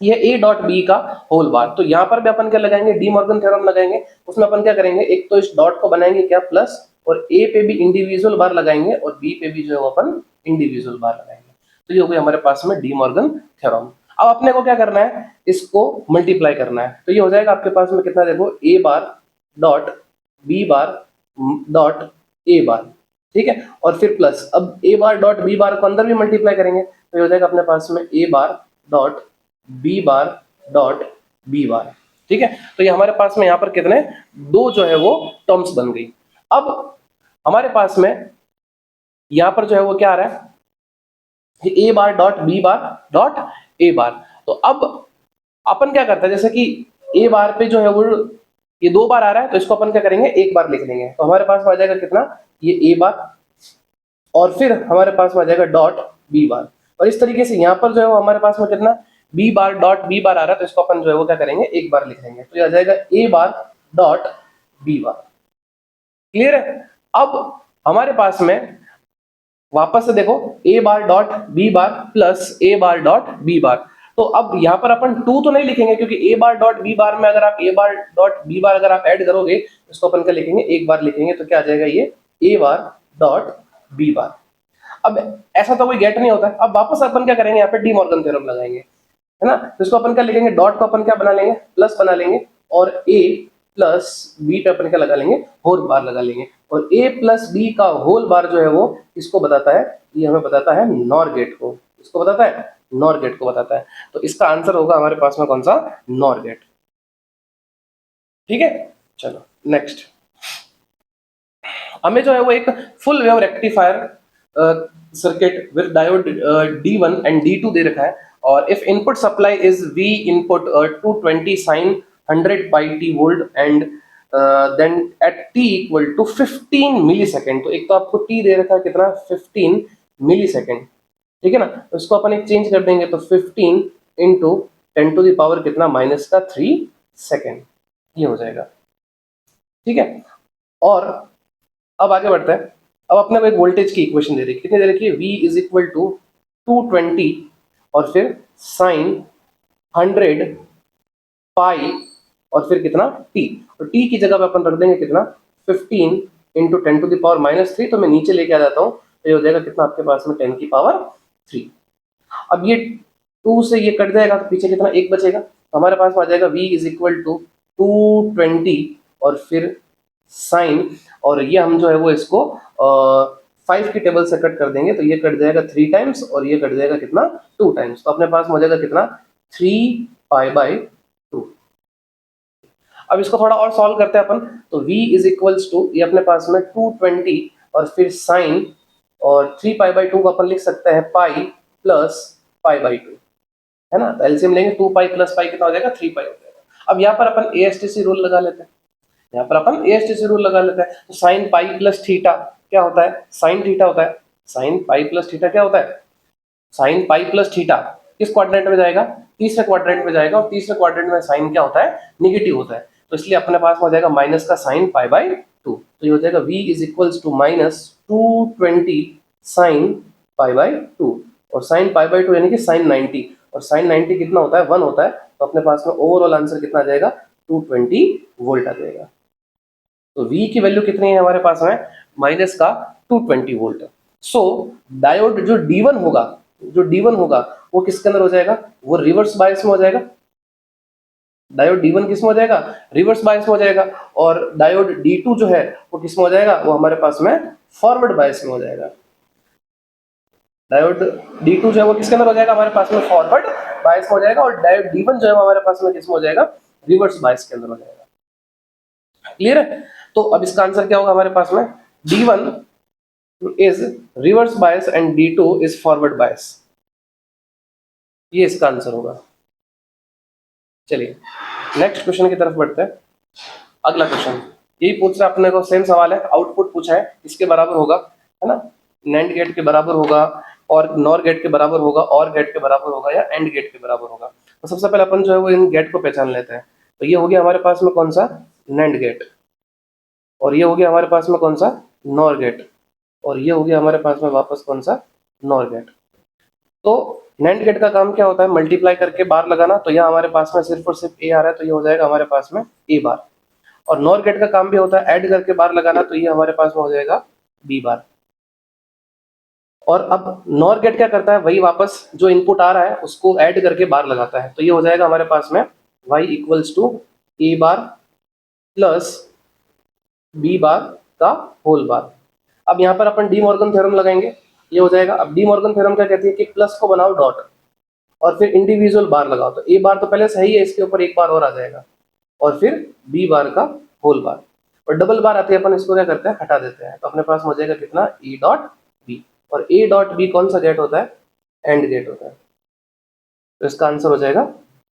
ये a डॉट बी का होल बार। तो यहाँ पर भी अपन क्या लगाएंगे, डी मॉर्गन थ्योरम लगाएंगे। उसमें अपन क्या करेंगे, एक तो इस डॉट को बनाएंगे क्या प्लस, और a पे भी इंडिविजुअल बार लगाएंगे और b पे भी जो है वो अपन इंडिविजुअल बार लगाएंगे। तो ये हो गया हमारे पास में डी मॉर्गन थ्योरम। अब अपने को क्या करना है, इसको मल्टीप्लाई करना है। तो ये हो जाएगा आपके पास में कितना, देखो a bar dot b bar dot a बार, ठीक है, और फिर प्लस। अब a बार डॉट b बार को अंदर भी मल्टीप्लाई करेंगे तो ये हो जाएगा अपने पास में a bar dot B bar dot B bar, ठीक है। तो ये हमारे पास में यहाँ पर कितने, दो जो है वो टर्म्स बन गई। अब हमारे पास में यहाँ पर जो है वो क्या आ रहा है, A bar dot B bar dot A bar. तो अब अपन क्या करते हैं, जैसे कि ए बार पे जो है वो ये 2 बार आ रहा है, तो इसको अपन क्या करेंगे, एक बार लिख लेंगे। तो हमारे पास में आ जाएगा कितना, ये ए बार, और फिर हमारे पास में आ जाएगा डॉट बी बार। और इस तरीके से यहाँ पर जो है वो हमारे पास में कितना, B bar dot B bar आ रहा है, तो इसको अपन जो है वो क्या करेंगे, एक बार लिख लेंगे। तो ये आ जाएगा A bar dot B bar. Clear है। अब हमारे पास में वापस से देखो, A bar dot B bar plus A bar dot B bar. तो अब यहाँ पर अपन 2 तो नहीं लिखेंगे, क्योंकि ए बार डॉट बी बार में अगर आप ए बार डॉट बी बार अगर आप ऐड करोगे, इसको अपन क्या लिखेंगे, एक बार लिखेंगे। तो क्या आ जाएगा, ये ए बार डॉट बी बार। अब ऐसा तो कोई गेट नहीं होता है। अब वापस अपन क्या करेंगे, यहाँ पे डी मॉर्गन थ्योरम लगाएंगे, है ना। तो इसको अपन क्या लिखेंगे, डॉट को अपन क्या बना लेंगे, प्लस बना लेंगे, और ए प्लस बी पे अपन क्या लगा लेंगे, होल बार लगा लेंगे। और ए प्लस बी का होल बार जो है वो इसको बताता है, ये हमें बताता है नॉर गेट को। इसको बताता है, नॉर गेट को बताता है। तो इसका आंसर होगा हमारे पास में कौन सा, नॉर गेट। ठीक है, चलो नेक्स्ट। हमें जो है वो एक full wave rectifier circuit with diode D1 and D2 दे रखा है, और if input supply is V input 220 sin 100 pi t volt and then at t equal to 15 millisecond. तो एक तो आपको t दे रखा है कितना, 15 मिलीसेकंड, ठीक है ना। तो इसको अपन एक चेंज कर देंगे, तो 15 इंटू 10 टू द पावर कितना, माइनस का 3 सेकेंड, ये हो जाएगा। ठीक है, और अब आगे बढ़ते हैं। अब अपने को एक वोल्टेज की इक्वेशन दे रखी है, कितनी दे रखी है, V इज इक्वल टू 220 और फिर साइन 100 पाई और फिर कितना t। तो t की जगह पे अपन रख देंगे कितना, 15 into 10 to the power minus 3। तो मैं नीचे लेके आ जाता हूँ, तो ये हो जाएगा कितना आपके पास में, 10 की पावर 3। अब ये 2 से ये कट जाएगा, तो पीछे कितना, 1 बचेगा। तो हमारे पास आ जाएगा V इज इक्वल टू 220 और फिर साइन, और ये हम जो है वो इसको 5 की टेबल से कट कर देंगे, तो ये कट जाएगा 3 टाइम्स और ये कट जाएगा कितना, 2 टाइम्स। तो अपने पास हो जाएगा कितना, 3 पाई बाई 2। अब इसको थोड़ा और सॉल्व करते हैं अपन। तो V इज इक्वल्स टू, ये अपने पास में 220 और फिर साइन, और 3 पाई बाई 2 को अपन लिख सकते हैं पाई प्लस पाई बाई 2, है ना। तो एलसीएम लेंगे, 2 पाई प्लस पाई कितना हो जाएगा, 3 पाई हो जाएगा। अब यहाँ पर अपन ASTC रूल लगा लेते हैं, यहाँ पर अपन ASTC रूल लगा लेते हैं। तो साइन पाई प्लस थीटा क्या होता है, साइन थीटा होता है। साइन पाई प्लस थीटा क्या होता है, साइन पाई प्लस थीटा किस क्वाड्रेंट में जाएगा, तीसरे क्वाड्रेंट में जाएगा, और तीसरे क्वाड्रेंट में साइन क्या होता है, निगेटिव होता है। तो इसलिए अपने पास हो जाएगा माइनस का साइन पाई बाई 2। तो ये हो जाएगा V is equals to minus 220 sine pi by 2, और साइन पाई बाई 2 यानी कि साइन 90, और साइन 90 कितना होता है, 1 होता है। तो अपने पास में ओवरऑल आंसर कितना आ जाएगा, 220 वोल्ट आ जाएगा। तो V की वैल्यू कितनी है हमारे पास में, माइनस का 220 वोल्ट। सो डायोड जो D1 होगा, जो D1 होगा वो किसके अंदर हो जाएगा, वो रिवर्स बायस में हो जाएगा। डायोड D1 किस में हो जाएगा, रिवर्स बायस में हो जाएगा। और डायोड D2 जो है वो किस में हो जाएगा, वो हमारे पास में फॉरवर्ड बायस में हो जाएगा। डायोड D2 जो है वो किसके अंदर हो जाएगा, हमारे पास में फॉरवर्ड बायस में हो जाएगा। और डायोड D1 जो है वो हमारे पास में किस में हो जाएगा, रिवर्स बायस के अंदर हो जाएगा। क्लियर है। तो अब इसका आंसर क्या होगा हमारे पास में, D1 is reverse bias and D2 is forward bias, ये इसका आंसर होगा। चलिए नेक्स्ट क्वेश्चन की तरफ बढ़ते हैं। अगला क्वेश्चन यही पूछ रहा है अपने को, सेम सवाल है, आउटपुट पूछा है, इसके बराबर होगा, है ना, नैंड गेट के बराबर होगा, और नॉर गेट के बराबर होगा, और गेट के बराबर होगा, या एंड गेट के बराबर होगा। तो सबसे पहले अपन जो है वो इन गेट को पहचान लेते हैं। तो ये हो गया हमारे पास में कौन सा, नैंड गेट, और ये हो गया हमारे पास में कौन सा, नॉर गेट, और ये हो गया हमारे पास में वापस कौन सा, नॉर गेट। तो नैंड गेट का काम क्या होता है, मल्टीप्लाई करके बार लगाना। तो यहाँ हमारे पास में सिर्फ और सिर्फ ए आ रहा है, तो ये हो जाएगा हमारे पास में ए बार। और नॉर गेट का काम भी होता है ऐड करके बार लगाना, तो ये हमारे पास में हो जाएगा बी बार। और अब नॉर गेट क्या करता है, वही वापस जो इनपुट आ रहा है उसको ऐड करके बार लगाता है। तो ये हो जाएगा हमारे पास में y equals to A bar plus B bar का होल बार। अब यहाँ पर अपन डी मॉर्गन थ्योरम लगाएंगे, ये हो जाएगा। अब डी मॉर्गन थ्योरम क्या कहती है कि प्लस को बनाओ डॉट और फिर इंडिविजुअल बार लगाओ। तो ए बार तो पहले सही है, इसके ऊपर एक बार और आ जाएगा, और फिर बी बार का होल बार। और डबल बार आती है, अपन इसको क्या करते हैं, हटा देते हैं। तो अपने पास हो जाएगा कितना, ए डॉट बी। और ए डॉट बी कौन सा गेट होता है, एंड गेट होता है। तो इसका आंसर हो जाएगा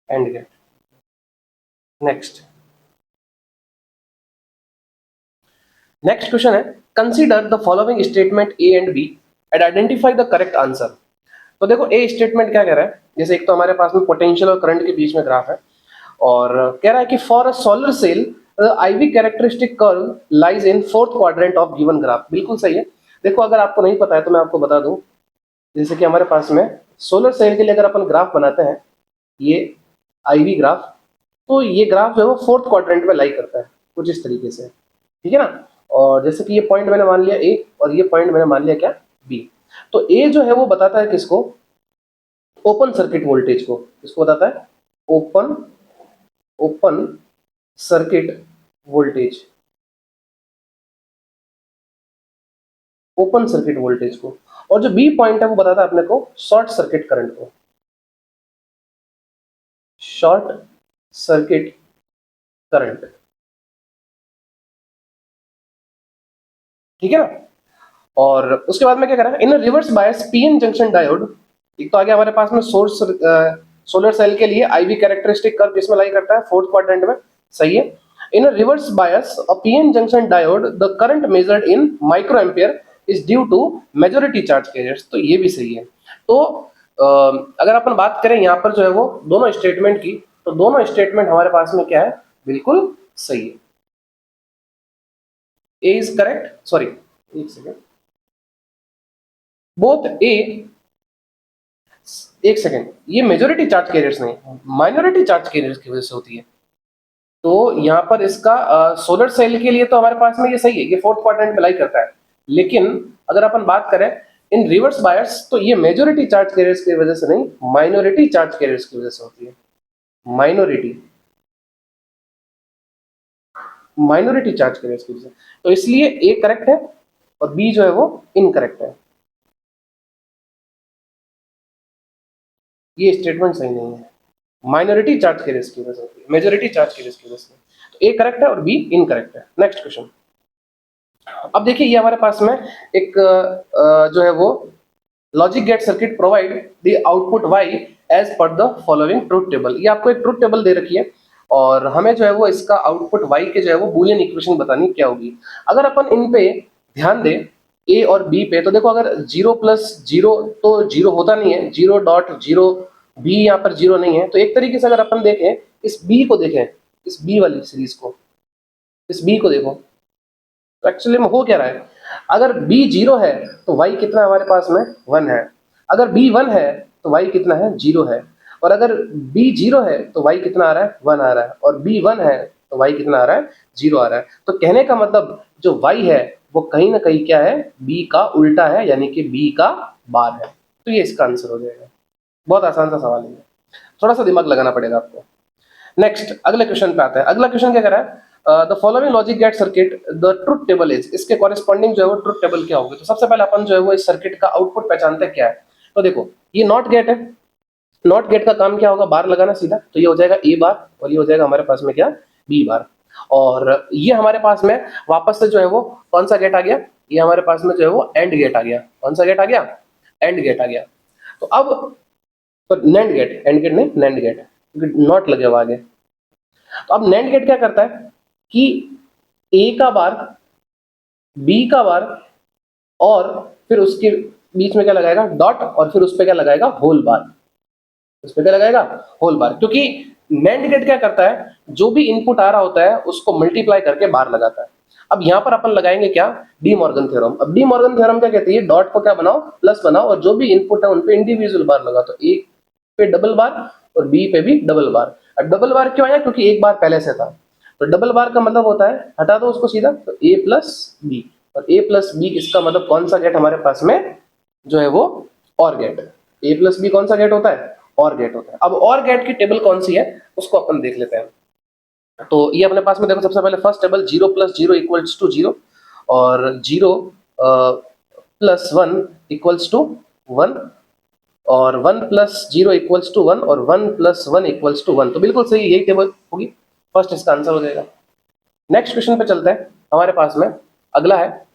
एंड गेट। नेक्स्ट क्वेश्चन है, consider the following statement A and B and identify the correct answer. तो देखो ए स्टेटमेंट क्या कह रहा है, जैसे एक तो हमारे पास में पोटेंशियल और करंट के बीच में ग्राफ है, और कह रहा है कि for a solar cell the IV characteristic curve lies in fourth quadrant of given graph. बिल्कुल सही है। देखो अगर आपको नहीं पता है तो मैं आपको बता दूं, जैसे कि हमारे पास में सोलर सेल के लिए अगर अपन ग्राफ बनाते हैं, ये IV ग्राफ, तो ये ग्राफ जो है वो फोर्थ क्वाड्रेंट में लाई करता है कुछ इस तरीके से, ठीक है ना। और जैसे कि ये पॉइंट मैंने मान लिया ए, और ये पॉइंट मैंने मान लिया क्या, बी। तो ए जो है वो बताता है किसको, ओपन सर्किट वोल्टेज को, किसको बताता है, open open circuit voltage, open circuit voltage को। और जो बी पॉइंट है वो बताता है अपने को शॉर्ट सर्किट करंट को, शॉर्ट सर्किट करंट, ठीक है ना। और उसके बाद में क्या करा, in reverse bias PN junction diode, एक तो आ गया हमारे पास में सोर्स, सोलर सेल के लिए आईवी कैरेक्टरिस्टिक कर्व किसमें लाई करता है, फोर्थ क्वाड्रेंट में, सही है। In reverse bias a PN junction diode the current measured in micro ampere is due to majority charge carriers, तो ये भी सही है। तो अगर अपन बात करें यहाँ पर जो है वो दोनों स्टेटमेंट की, तो दोनों स्टेटमेंट हमारे पास में क्या है, बिल्कुल सही है। ए इज करेक्ट, सॉरी एक सेकेंड, बोथ ए, एक सेकेंड, ये मेजोरिटी चार्ज कैरियर्स नहीं, माइनॉरिटी चार्ज कैरियर्स की वजह से होती है। तो यहाँ पर इसका सोलर सेल के लिए तो हमारे पास में ये सही है, ये फोर्थ क्वाड्रेंट में लाई करता है। लेकिन अगर अपन बात करें इन रिवर्स बायस, तो ये मेजोरिटी चार्ज कैरियर्स की वजह से नहीं, माइनॉरिटी चार्ज कैरियर्स की वजह से होती है, माइनॉरिटी माइनॉरिटी चार्ज कैरियर्स की वजह से। तो इसलिए ए करेक्ट है और बी जो है वो इनकरेक्ट है, ये स्टेटमेंट सही नहीं है, माइनॉरिटी चार्ज कैरियर्स की वजह से होती है, मेजॉरिटी चार्ज कैरियर्स की वजह से। तो ए करेक्ट है और बी इनकरेक्ट है। नेक्स्ट क्वेश्चन, अब देखिए ये हमारे पास में एक जो है वो logic gate circuit provide the output y as per the following truth table, ये आपको एक ट्रुथ टेबल दे रखी है और हमें जो है वो इसका आउटपुट y के जो है वो बूलियन इक्वेशन बतानी क्या होगी। अगर अपन इन पे ध्यान दें a और b पे, तो देखो अगर 0 प्लस 0 तो 0 होता नहीं है, 0.0 भी यहाँ पर 0 नहीं है। तो एक तरीके से अगर अपन देखें इस b को, देखें इस b वाली सीरीज को, इस b को देखो, तो एक्चुअली में हो क्या रहा है, अगर b 0 है तो y कितना हमारे पास में 1 है, अगर b 1 है तो y कितना है 0 है, और अगर b 0 है तो y कितना आ रहा है 1 आ रहा है, और b 1 है तो y कितना आ रहा है 0 आ रहा है। तो कहने का मतलब जो y है वो कहीं ना कहीं क्या है, b का उल्टा है, यानी कि b का बार है। तो ये इसका आंसर हो जाएगा। बहुत आसान सा सवाल है, थोड़ा सा दिमाग लगाना पड़ेगा आपको। नेक्स्ट अगले क्वेश्चन पे आता है। अगला क्वेश्चन क्या कह रहा है, the following logic gate circuit the truth table is, इसके कॉरेस्पॉन्डिंग जो है वो ट्रुथ टेबल क्या होगी। तो सबसे पहले अपन जो है वो इस सर्किट का आउटपुट पहचानते हैं क्या है। तो देखो ये नॉट गेट है, नॉट गेट का काम क्या होगा, बार लगाना सीधा, तो ये हो जाएगा ए बार और ये हो जाएगा हमारे पास में क्या, बी बार। और ये हमारे पास में वापस से जो है वो कौन सा गेट आ गया, ये हमारे पास में जो है वो एंड गेट आ गया। कौन सा गेट आ गया, एंड गेट आ गया। तो अब तो नैंड गेट, एंड गेट नहीं नैंड गेट, नॉट लगे हुआ आगे। तो अब नैंड गेट क्या करता है कि ए का बार, बी का बार, और फिर उसके बीच में क्या लगाएगा, डॉट, और फिर उस पर क्या लगाएगा, होल बार, उस पर क्या लगाएगा, होल बार। क्योंकि नैंड गेट क्या करता है, जो भी इनपुट आ रहा होता है उसको मल्टीप्लाई करके बार लगाता है। अब यहाँ पर अपन लगाएंगे क्या, डी मॉर्गन थ्योरम। अब डी मॉर्गन थ्योरम क्या कहती है, डॉट को क्या बनाओ, प्लस बनाओ, और जो भी इनपुट है उन पे इंडिविजुअल बार लगा। तो ए पे डबल बार और बी पे भी डबल बार। अब डबल बार क्यों आया, क्योंकि एक बार पहले से था। तो डबल बार का मतलब होता है, हटा दो उसको सीधा, तो ए प्लस बी, और ए प्लस बी इसका मतलब कौन सा गेट हमारे पास में जो है वो और गेट है। ए प्लस बी कौन सा गेट होता है, और गेट होता है। अब और गेट की टेबल कौन सी है उसको अपन देख लेते हैं। तो ये अपने पास में देखो, सबसे पहले first table 0 plus 0 equals to 0, और 0 प्लस 1 इक्वल्स टू 1, और 1 प्लस 0 इक्वल्स टू 1, और 1 प्लस 1 इक्वल्स टू 1। तो बिल्कुल सही यही टेबल होगी, फर्स्ट इसका आंसर हो जाएगा। नेक्स्ट क्वेश्चन पे चलते हैं। हमारे पास में अगला है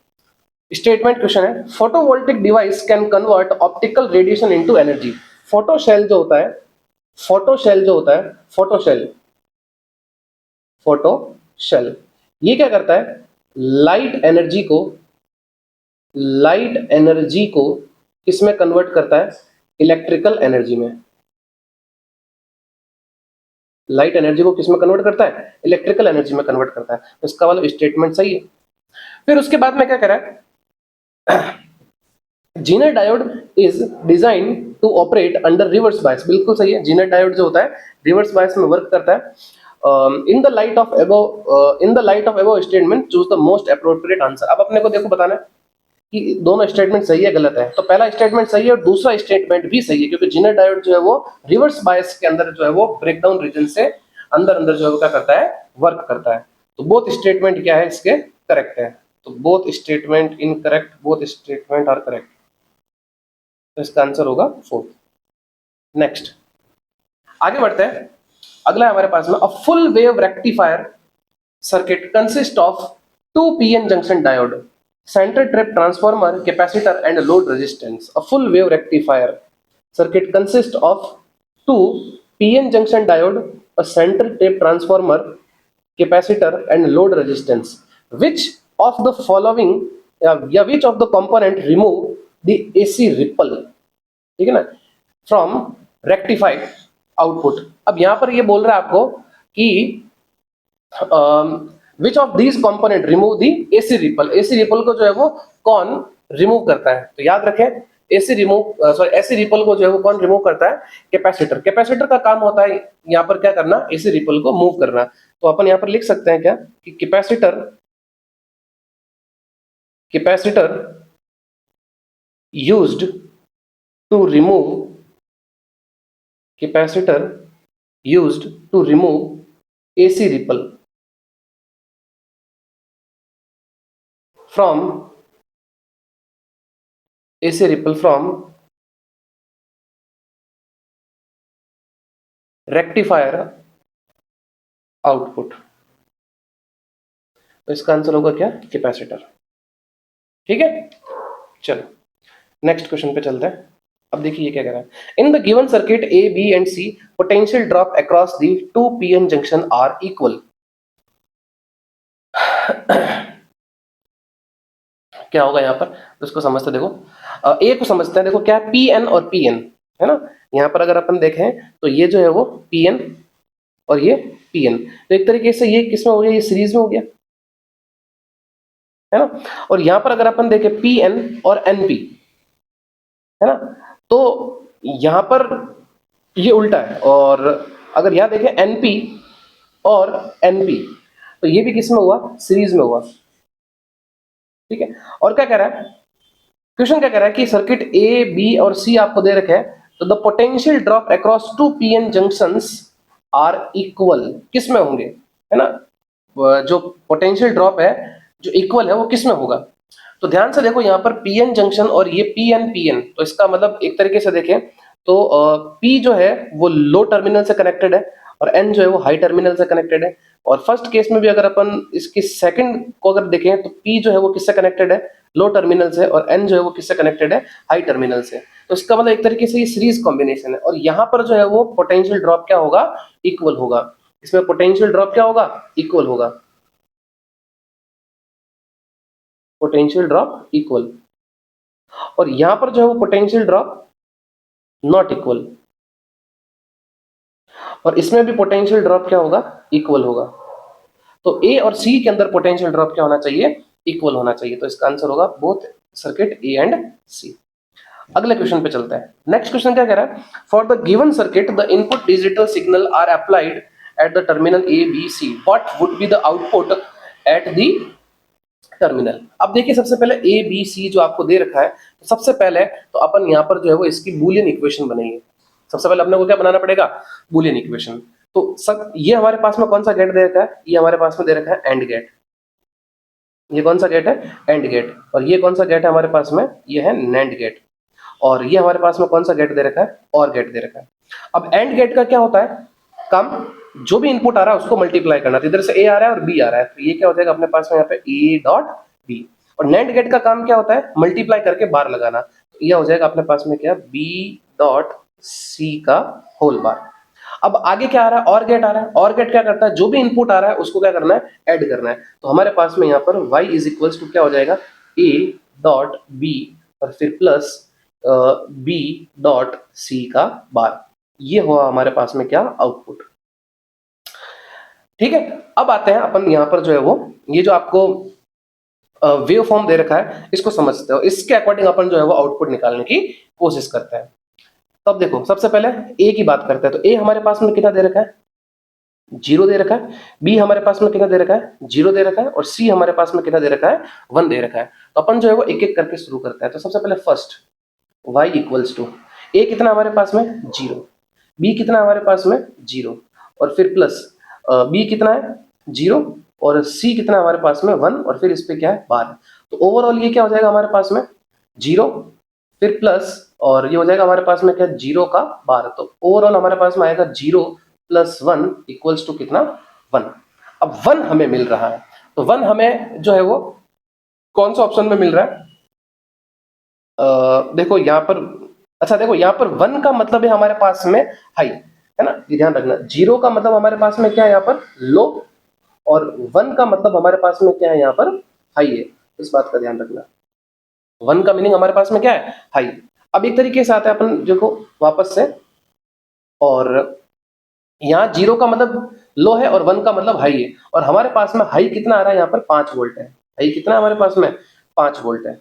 स्टेटमेंट क्वेश्चन है, photovoltaic device can convert optical radiation into energy. Photo cell जो होता है, फोटो शेल जो होता है, फोटो शेल, फोटो शेल, ये क्या करता है, लाइट एनर्जी को, लाइट एनर्जी को किसमें कन्वर्ट करता है, इलेक्ट्रिकल एनर्जी में। लाइट एनर्जी को किसमें कन्वर्ट करता है, इलेक्ट्रिकल एनर्जी में कन्वर्ट करता है। तो इसका वाला स्टेटमेंट सही है। फिर उसके बाद में क्या कह रहा है, zener diode is design to operate under reverse bias. बिल्कुल सही है, जीनर डायोड जो होता है रिवर्स बायस में वर्क करता है। In the light of above, in the light of above statement choose the most appropriate answer. अब अपने को देखो बताना है कि दोनों स्टेटमेंट सही है गलत है। तो पहला स्टेटमेंट सही है और दूसरा स्टेटमेंट भी सही है, क्योंकि जिनर डायोड जो है वो रिवर्स बायस के अंदर जो है वो ब्रेकडाउन रीजन से अंदर अंदर जो है वो क्या करता है, वर्क करता है। तो बोथ स्टेटमेंट क्या है इसके, करेक्ट है। तो both statement incorrect, both statement are correct. तो इसका आंसर होगा 4। नेक्स्ट आगे बढ़ते हैं। अगला है हमारे पास में, a full wave rectifier circuit consists of two PN junction diode, center trap transformer, capacitor and load resistance. A full wave rectifier circuit consists of two PN junction diode, a center trap transformer, capacitor and load resistance. Which of the following which of the component remove the AC ripple, ठीक है ना, फ्रॉम रेक्टिफाइड आउटपुट। अब यहां पर ये बोल रहा है आपको कि which of these component remove the AC ripple. AC ripple को जो है वो कौन रिमूव करता है, तो याद रखें एसी रिपल को जो है वो कौन रिमूव करता है, कैपेसिटर। कैपेसिटर का काम होता है यहाँ पर क्या करना, एसी रिपल को मूव करना। तो अपन यहाँ पर लिख सकते हैं क्या कि capacitor used to remove AC ripple from rectifier output। तो इसका आंसर होगा क्या, कैपेसिटर। ठीक है, चलो नेक्स्ट क्वेश्चन पे चलते हैं। अब देखिए ये क्या कह रहा है, in the given circuit A B and C potential drop across the two PN junction are equal. क्या होगा यहाँ पर, तो इसको समझते देखो, ए को समझते हैं। देखो क्या है, पी एन और पी एन है ना। यहाँ पर अगर अपन देखें तो ये जो है वो पी एन और ये पी एन, तो एक तरीके से ये किसमें हो गया, ये सीरीज में हो गया है ना। और यहाँ पर अगर अपन देखें पी एन और एन पी है ना, तो यहाँ पर ये उल्टा है। और अगर यहाँ देखें एन पी और एन पी, तो ये भी किसमें हुआ, सीरीज में हुआ। ठीक है, और क्या कह रहा है क्वेश्चन, क्या कह रहा है कि सर्किट ए बी और सी आपको दे रखे हैं, तो the potential drop across two PN junctions are equal, किस में होंगे, है ना। जो पोटेंशियल ड्रॉप है जो इक्वल है वो किस में होगा। तो ध्यान से देखो यहाँ पर पीएन जंक्शन और ये पीएन, तो इसका मतलब एक तरीके से देखें तो पी जो है वो लो टर्मिनल से कनेक्टेड है और एन जो है वो हाई टर्मिनल से कनेक्टेड है। और फर्स्ट केस में भी अगर अपन इसकी सेकंड को अगर देखें तो पी जो है वो किससे कनेक्टेड है, लो टर्मिनल से, और एन जो है वो किससे कनेक्टेड है, हाई टर्मिनल से। तो इसका मतलब एक तरीके से ये सीरीज कॉम्बिनेशन है। और यहाँ पर जो है वो पोटेंशियल ड्रॉप क्या होगा, इक्वल होगा। इसमें पोटेंशियल ड्रॉप क्या होगा, इक्वल होगा, पोटेंशियल ड्रॉप इक्वल। और यहां पर जो है वो पोटेंशियल ड्रॉप नॉट इक्वल, और इसमें भी पोटेंशियल ड्रॉप क्या होगा, इक्वल होगा। तो ए और सी के अंदर पोटेंशियल ड्रॉप क्या होना चाहिए, इक्वल होना चाहिए। तो इसका आंसर होगा बोथ सर्किट ए एंड सी। अगले क्वेश्चन पे चलते हैं। नेक्स्ट क्वेश्चन क्या कह रहा है, for the given circuit the input digital signal are applied at the terminal A B C, what would be the output at the terminal. अब देखिए सबसे पहले ए बी सी जो आपको दे रखा है, तो सबसे पहले तो अपन यहाँ पर जो है वो इसकी बूलियन इक्वेशन बनाएंगे। सबसे पहले अपने को क्या बनाना पड़ेगा, बूलियन इक्वेशन। तो सब ये हमारे पास में कौन सा गेट दे रखा है, ये हमारे पास में दे रखा है एंड गेट। ये कौन सा गेट है, एंड गेट। और ये कौन सा गेट है हमारे पास में, ये है नैंड गेट। और ये हमारे पास में कौन सा गेट दे रखा है, और गेट दे रखा है। अब एंड गेट का क्या होता है काम, जो भी इनपुट आ रहा है उसको मल्टीप्लाई करना। तो इधर से ए आ रहा है और बी आ रहा है, तो ये क्या हो जाएगा अपने पास में यहाँ पे ए डॉट बी। और नैंड गेट का काम क्या होता है, मल्टीप्लाई करके बार लगाना। तो ये हो जाएगा अपने पास में क्या, बी डॉट सी का होल बार। अब आगे क्या आ रहा है, और गेट आ रहा है। और गेट क्या करता है, जो भी इनपुट आ रहा है उसको क्या करना है, ऐड करना है। तो हमारे पास में यहाँ पर y इज इक्वल्स टू क्या हो जाएगा, a डॉट b और फिर प्लस b डॉट c का बार। ये हुआ हमारे पास में क्या, आउटपुट। ठीक है, अब आते हैं अपन यहाँ पर जो है वो, ये जो आपको वेव फॉर्म दे रखा है इसको समझते हो। इसके अकॉर्डिंग अपन जो है वो आउटपुट निकालने की कोशिश करते हैं। तब देखो सबसे पहले ए की बात करते हैं। तो ए हमारे पास में कितना दे रखा है, जीरो दे रखा है, बी हमारे पास में कितना दे रखा है, जीरो दे रखा है, और सी हमारे पास में कितना दे रखा है, 1 दे रखा है। तो अपन जो है वो एक एक करके शुरू करते हैं। तो सबसे पहले फर्स्ट y इक्वल्स टू ए कितना हमारे पास में, जीरो, बी कितना हमारे पास में, जीरो, और फिर प्लस बी कितना है, जीरो, और सी कितना हमारे पास में, 1, और फिर इस पे क्या है, 12। तो ओवरऑल ये क्या हो जाएगा हमारे पास में, जीरो, फिर प्लस, और ये हो जाएगा हमारे पास में क्या, जीरो का 12। तो ओवरऑल हमारे पास में आएगा जीरो प्लस 1 इक्वल्स टू कितना, 1। अब 1 हमें मिल रहा है, तो 1 हमें जो है वो कौन सा ऑप्शन में मिल रहा है, देखो यहाँ पर, अच्छा देखो यहाँ पर 1 का मतलब है हमारे पास में हाई, है ना, ये ध्यान रखना। जीरो का मतलब हमारे पास में क्या है यहाँ पर, लो, और 1 का मतलब हमारे पास में क्या है यहाँ पर, हाई है। इस बात का ध्यान रखना। 1 का मीनिंग हमारे पास में क्या है, हाई। अब एक तरीके से आता है अपन देखो वापस से, और यहाँ जीरो का मतलब लो है और 1 का मतलब हाई है, और हमारे पास में हाई कितना आ रहा है यहाँ पर, 5 वोल्ट है। हाई कितना हमारे पास में, 5 वोल्ट है,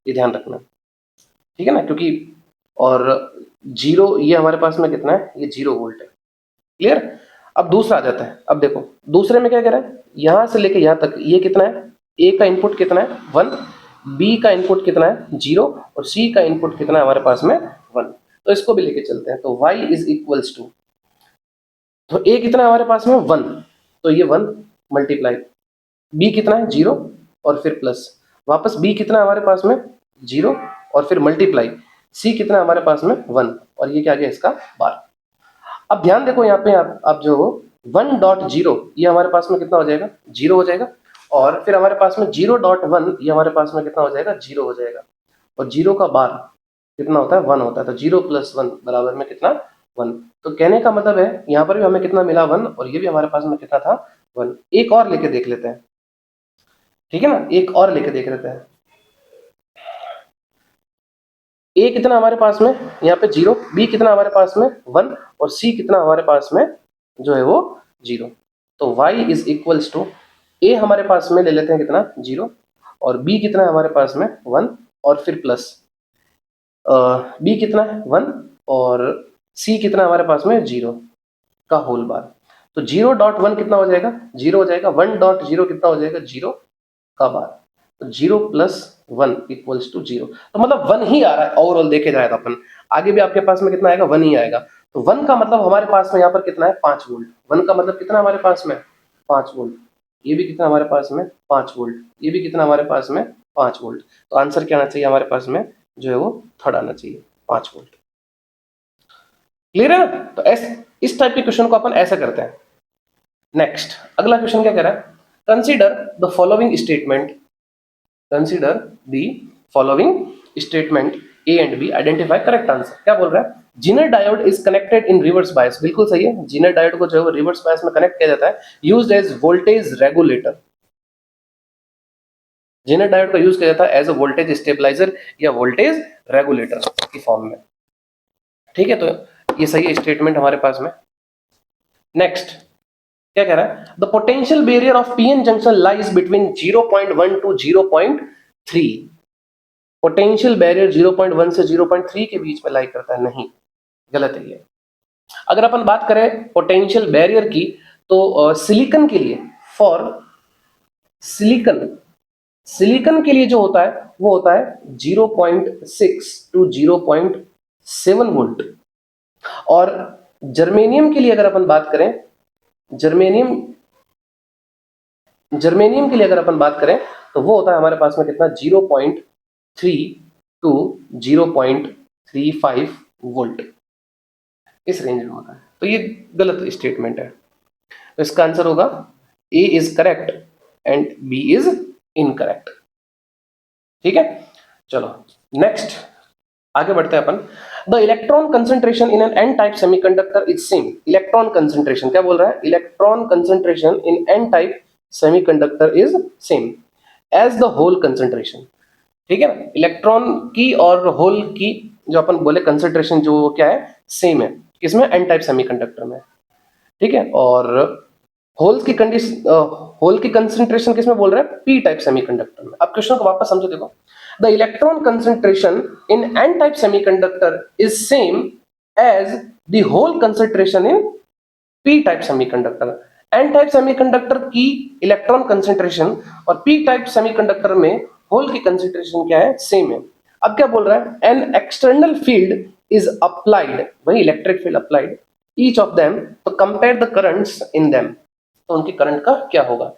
ये ध्यान रखना, ठीक है ना, क्योंकि और जीरो ये हमारे पास में कितना है, ये 0 वोल्ट है। क्लियर। अब दूसरा आ जाता है। अब देखो दूसरे में क्या कह रहा है, यहां से लेके यहां तक ये कितना है, ए का इनपुट कितना है, 1, बी का इनपुट कितना है, 0, और सी का इनपुट कितना है हमारे पास में, 1। तो इसको भी लेके चलते हैं। तो y इज इक्वल्स टू, तो ए कितना है हमारे पास में, 1, तो ये 1 मल्टीप्लाई, बी कितना है, 0, और फिर प्लस, वापस बी कितना है हमारे पास में, 0, और फिर मल्टीप्लाई, सी कितना है हमारे पास में, 1, और ये क्या आ गया इसका 12। अब ध्यान देखो यहाँ पे आप जो 1.0 ये हमारे पास में कितना हो जाएगा, 0 हो जाएगा, और फिर हमारे पास में 0.1 ये हमारे पास में कितना हो जाएगा, 0 हो जाएगा, और 0 का बार कितना होता है, 1 होता है। तो 0 प्लस 1 बराबर में कितना, 1। तो कहने का मतलब है यहाँ पर भी हमें कितना मिला, 1, और ये भी हमारे पास में कितना था, 1। एक और लेके देख लेते हैं, ठीक है ना, एक और लेके देख लेते हैं। ए कितना हमारे पास में यहाँ पे 0, बी कितना हमारे पास में 1, और सी कितना हमारे पास में जो है वो 0। तो y इज इक्वल्स टू, ए हमारे पास में ले लेते हैं कितना, 0, और b कितना है हमारे पास में, 1, और फिर प्लस b कितना है, 1, और c कितना हमारे पास में, 0 का होल बार। तो 0.1 कितना हो जाएगा, 0 हो जाएगा, 1.0 कितना हो जाएगा, 0 का बार। तो 0 प्लस 1 इक्वल्स टू 0। तो मतलब 1 ही आ रहा है ओवरऑल देखे जाए तो अपन, आगे भी आपके पास में कितना आएगा, 1 ही आएगा। तो 1 का मतलब हमारे पास में यहाँ पर कितना है, 5 वोल्ट। 1 का मतलब कितना हमारे पास में, 5 वोल्ट। ये भी कितना हमारे पास में, 5 वोल्ट। ये भी कितना हमारे पास में, 5 वोल्ट। तो आंसर क्या आना चाहिए हमारे पास में, जो है वो थर्ड आना चाहिए, 5 वोल्ट। क्लियर है ना। तो इस टाइप के क्वेश्चन को अपन ऐसा करते हैं। नेक्स्ट अगला क्वेश्चन क्या कह रहा है, consider the following statement, consider the following statement A and B, identify correct answer. क्या बोल रहा है, zener diode is connected in reverse bias. बिल्कुल सही है, जीनर डायोड को जो है रिवर्स बायस में कनेक्ट किया जाता है, used as voltage regulator. Zener diode का यूज किया जाता है एज अ वोल्टेज स्टेबलाइजर या वोल्टेज रेगुलेटर की फॉर्म में। ठीक है, तो ये सही है स्टेटमेंट हमारे पास में। नेक्स्ट क्या कह रहा है, the potential barrier of PN junction lies between 0.1 to 0.3। Potential barrier 0.1 से 0.3 के बीच में लाई करता है, नहीं, गलत है ये। अगर अपन बात करें पोटेंशियल बैरियर की, तो सिलिकॉन के लिए, फॉर सिलिकॉन, सिलिकॉन के लिए जो होता है वो होता है 0.6 टू 0.7 वोल्ट। और जर्मेनियम के लिए अगर अपन बात करें, जर्मेनियम के लिए अगर अपन बात करें तो वो होता है हमारे पास में कितना, 0.3 टू 0.35 वोल्ट, इस रेंज में होता है। तो ये गलत स्टेटमेंट है। तो इसका आंसर होगा A is correct and B is incorrect. ठीक है, चलो नेक्स्ट आगे बढ़ते हैं अपन। The electron concentration in N N type semiconductor is same. Electron concentration क्या बोल रहा है, electron concentration in N type semiconductor is same as the hole concentration. ठीक है ना, इलेक्ट्रॉन की और होल की जो अपन बोले कंसेंट्रेशन जो क्या है, सेम है, किसमें, एन टाइप सेमीकंडक्टर में। ठीक है, और होल्स की कंडीशन, होल की कंसेंट्रेशन किसमें बोल रहे हैं, पी टाइप सेमीकंडक्टर में। अब क्वेश्चन को वापस समझो, देखो, the electron concentration in N type semiconductor is same as the hole concentration in P type semiconductor. N type semiconductor की इलेक्ट्रॉन कंसेंट्रेशन और पी टाइप सेमीकंडक्टर में होल की कंसेंट्रेशन क्या है, सेम है। अब क्या बोल रहा है, an external field is applied, वही electric field applied, each of them, तो compare the currents in them, तो उनकी करंट का क्या होगा।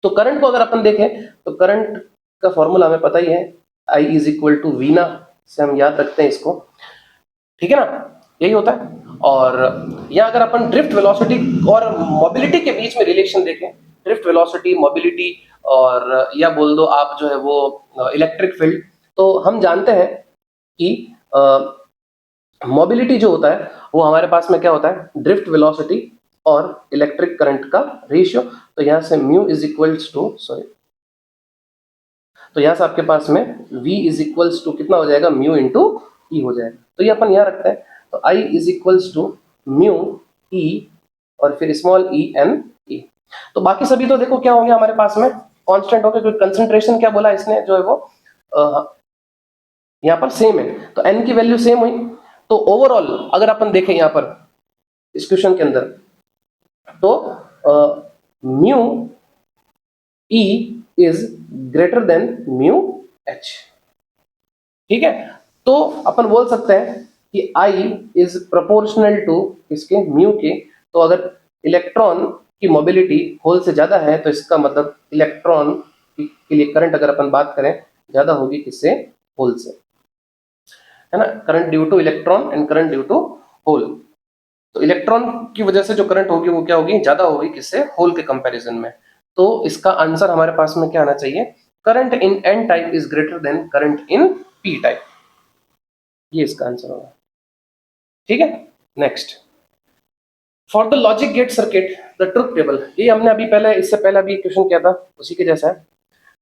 तो करंट को अगर अपन देखें तो करंट का फॉर्मूला हमें पता ही है, I is equal to V ना, से हम याद रखते हैं इसको, ठीक है ना, यही होता है। और यहाँ अगर अपन ड्रिफ्ट वेलोसिटी और मोबिलिटी के बीच में रिलेशन देखें, ड्रिफ्ट वेलोसिटी, मोबिलिटी, और या बोल दो आप जो है वो इलेक्ट्रिक फील्ड, तो हम जानते हैं कि मोबिलिटी जो होता है वो हमारे पास में क्या होता है, ड्रिफ्ट वेलोसिटी और इलेक्ट्रिक करंट का रेशियो। तो यहाँ से mu is equals to, sorry, तो यहाँ से आपके पास में v इज इक्वल्स टू कितना हो जाएगा, म्यू इंटू ई हो जाएगा। तो ये अपन यहाँ रखते हैं, तो I is equals to mu e और फिर स्मॉल ई एन ई। तो बाकी सभी तो देखो क्या होंगे हमारे पास में, कांस्टेंट होंगे, क्योंकि कंसंट्रेशन क्या बोला इसने जो है वो यहाँ पर सेम है, तो n की वैल्यू सेम हुई। तो ओवरऑल अगर अपन देखें यहाँ पर इस क्वेश्चन के अंदर, तो mu E is greater then mu H, ठीक है। तो अपन बोल सकते हैं कि I इज प्रोपोर्शनल टू इसके म्यू के, तो अगर इलेक्ट्रॉन की मोबिलिटी होल से ज्यादा है तो इसका मतलब इलेक्ट्रॉन के लिए करंट अगर अपन बात करें ज्यादा होगी किससे, होल से, है ना, current due to electron and current due to hole. तो इलेक्ट्रॉन की वजह से जो करंट होगी वो क्या होगी, ज्यादा होगी किससे, होल के कंपैरिजन में। तो इसका आंसर हमारे पास में क्या आना चाहिए, current in N type is greater than current in P type, ये इसका आंसर होगा, ठीक है। Next, for the logic gate circuit the truth table, ये हमने अभी पहले, इससे पहले अभी क्वेश्चन किया था उसी के जैसा है।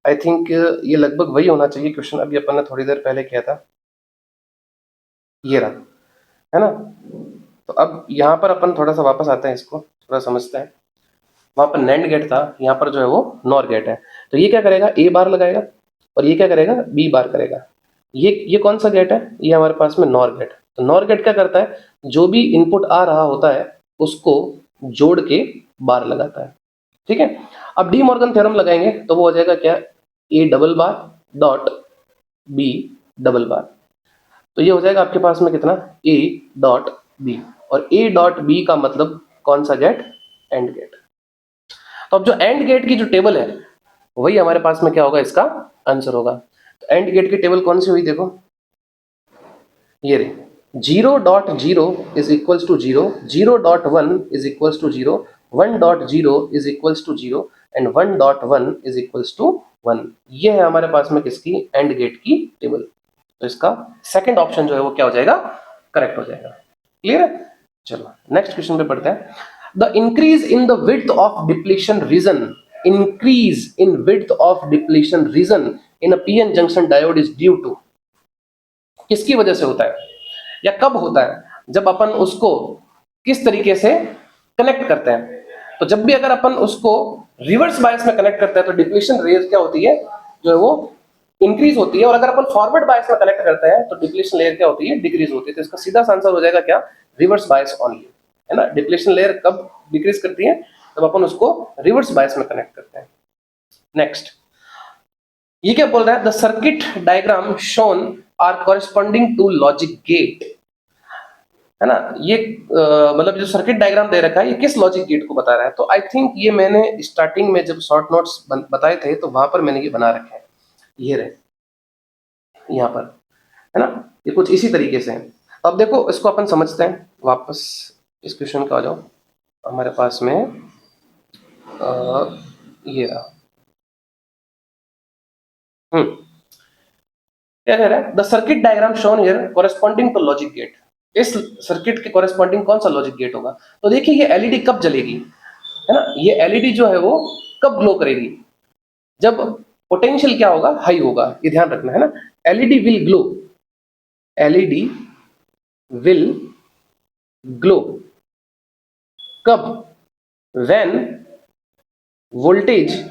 आई थिंक ये लगभग वही होना चाहिए क्वेश्चन, अभी अपन ने थोड़ी देर पहले किया था, ये रहा, है ना। तो अब यहाँ पर अपन थोड़ा सा वापस आते हैं, इसको थोड़ा समझते हैं। वहां पर नैंड गेट था, यहाँ पर जो है वो नॉर गेट है। तो ये क्या करेगा, ए बार लगाएगा और ये क्या करेगा, बी बार करेगा। ये कौन सा गेट है, ये हमारे पास में नॉर गेट। तो नॉर गेट क्या करता है, जो भी इनपुट आ रहा होता है उसको जोड़ के बार लगाता है, ठीक है। अब डी मॉर्गन थ्योरम लगाएंगे तो वो हो जाएगा क्या, A double bar dot B double bar. तो ये हो जाएगा आपके पास में कितना, ए डॉट बी, और ए डॉट बी का मतलब कौन सा गेट, एंड गेट। तो अब जो एंड गेट की जो टेबल है वही हमारे पास में क्या होगा, इसका आंसर होगा। तो एंड गेट की टेबल कौन सी हुई, देखो ये रे, 0.0 is equals to 0, 0.1 is equals to 0, 1.0 is equals to 0 and 1.1 is equals to 1। ये है हमारे पास में किसकी, एंड गेट की टेबल। तो इसका सेकंड ऑप्शन जो है वो क्या हो जाएगा, करेक्ट हो जाएगा। क्लियर है, चलो नेक्स्ट क्वेश्चन पे पढ़ते हैं। The increase in the width of depletion region, increase in width of depletion region in a PN junction diode is due to, किसकी वजह से होता है या कब होता है, जब अपन उसको किस तरीके से कनेक्ट करते हैं। तो जब भी अगर अपन उसको रिवर्स बायस में कनेक्ट करते हैं तो डिप्लीशन रेट क्या होती है, जो है वो इंक्रीज होती है, और अगर अपन फॉरवर्ड बायस में कनेक्ट करते हैं तो डिप्लीशन लेयर क्या होती है, डिक्रीज होती है। तो इसका सीधा आंसर हो जाएगा क्या, रिवर्स बायस ओनली, है ना। डिप्लीशन लेयर कब डिक्रीज करती है, जब अपन उसको रिवर्स बायस में कनेक्ट करते हैं। नेक्स्ट, ये क्या बोल रहा है, the circuit diagram shown are corresponding to logic gate, है ना। ये मतलब जो सर्किट डायग्राम दे रखा है ये किस लॉजिक गेट को बता रहा है। तो आई थिंक ये मैंने स्टार्टिंग में जब शॉर्ट नोट्स बताए थे तो वहां पर मैंने ये बना रखे हैं, ये रहे यहाँ पर, है ना। ये कुछ इसी तरीके से है। अब देखो इसको अपन समझते हैं वापस, इस क्वेश्चन का आ जाओ हमारे पास में, ये रहा, क्या कह रहा है, the circuit diagram shown here corresponding to logic gate, इस सर्किट के कॉरेस्पॉन्डिंग कौन सा लॉजिक गेट होगा। तो देखिए ये एलईडी कब जलेगी, है ना, ये एलईडी जो है वो कब ग्लो करेगी, जब पोटेंशियल क्या होगा, हाई होगा, ये ध्यान रखना, है ना। LED will glow, LED will glow कब, when voltage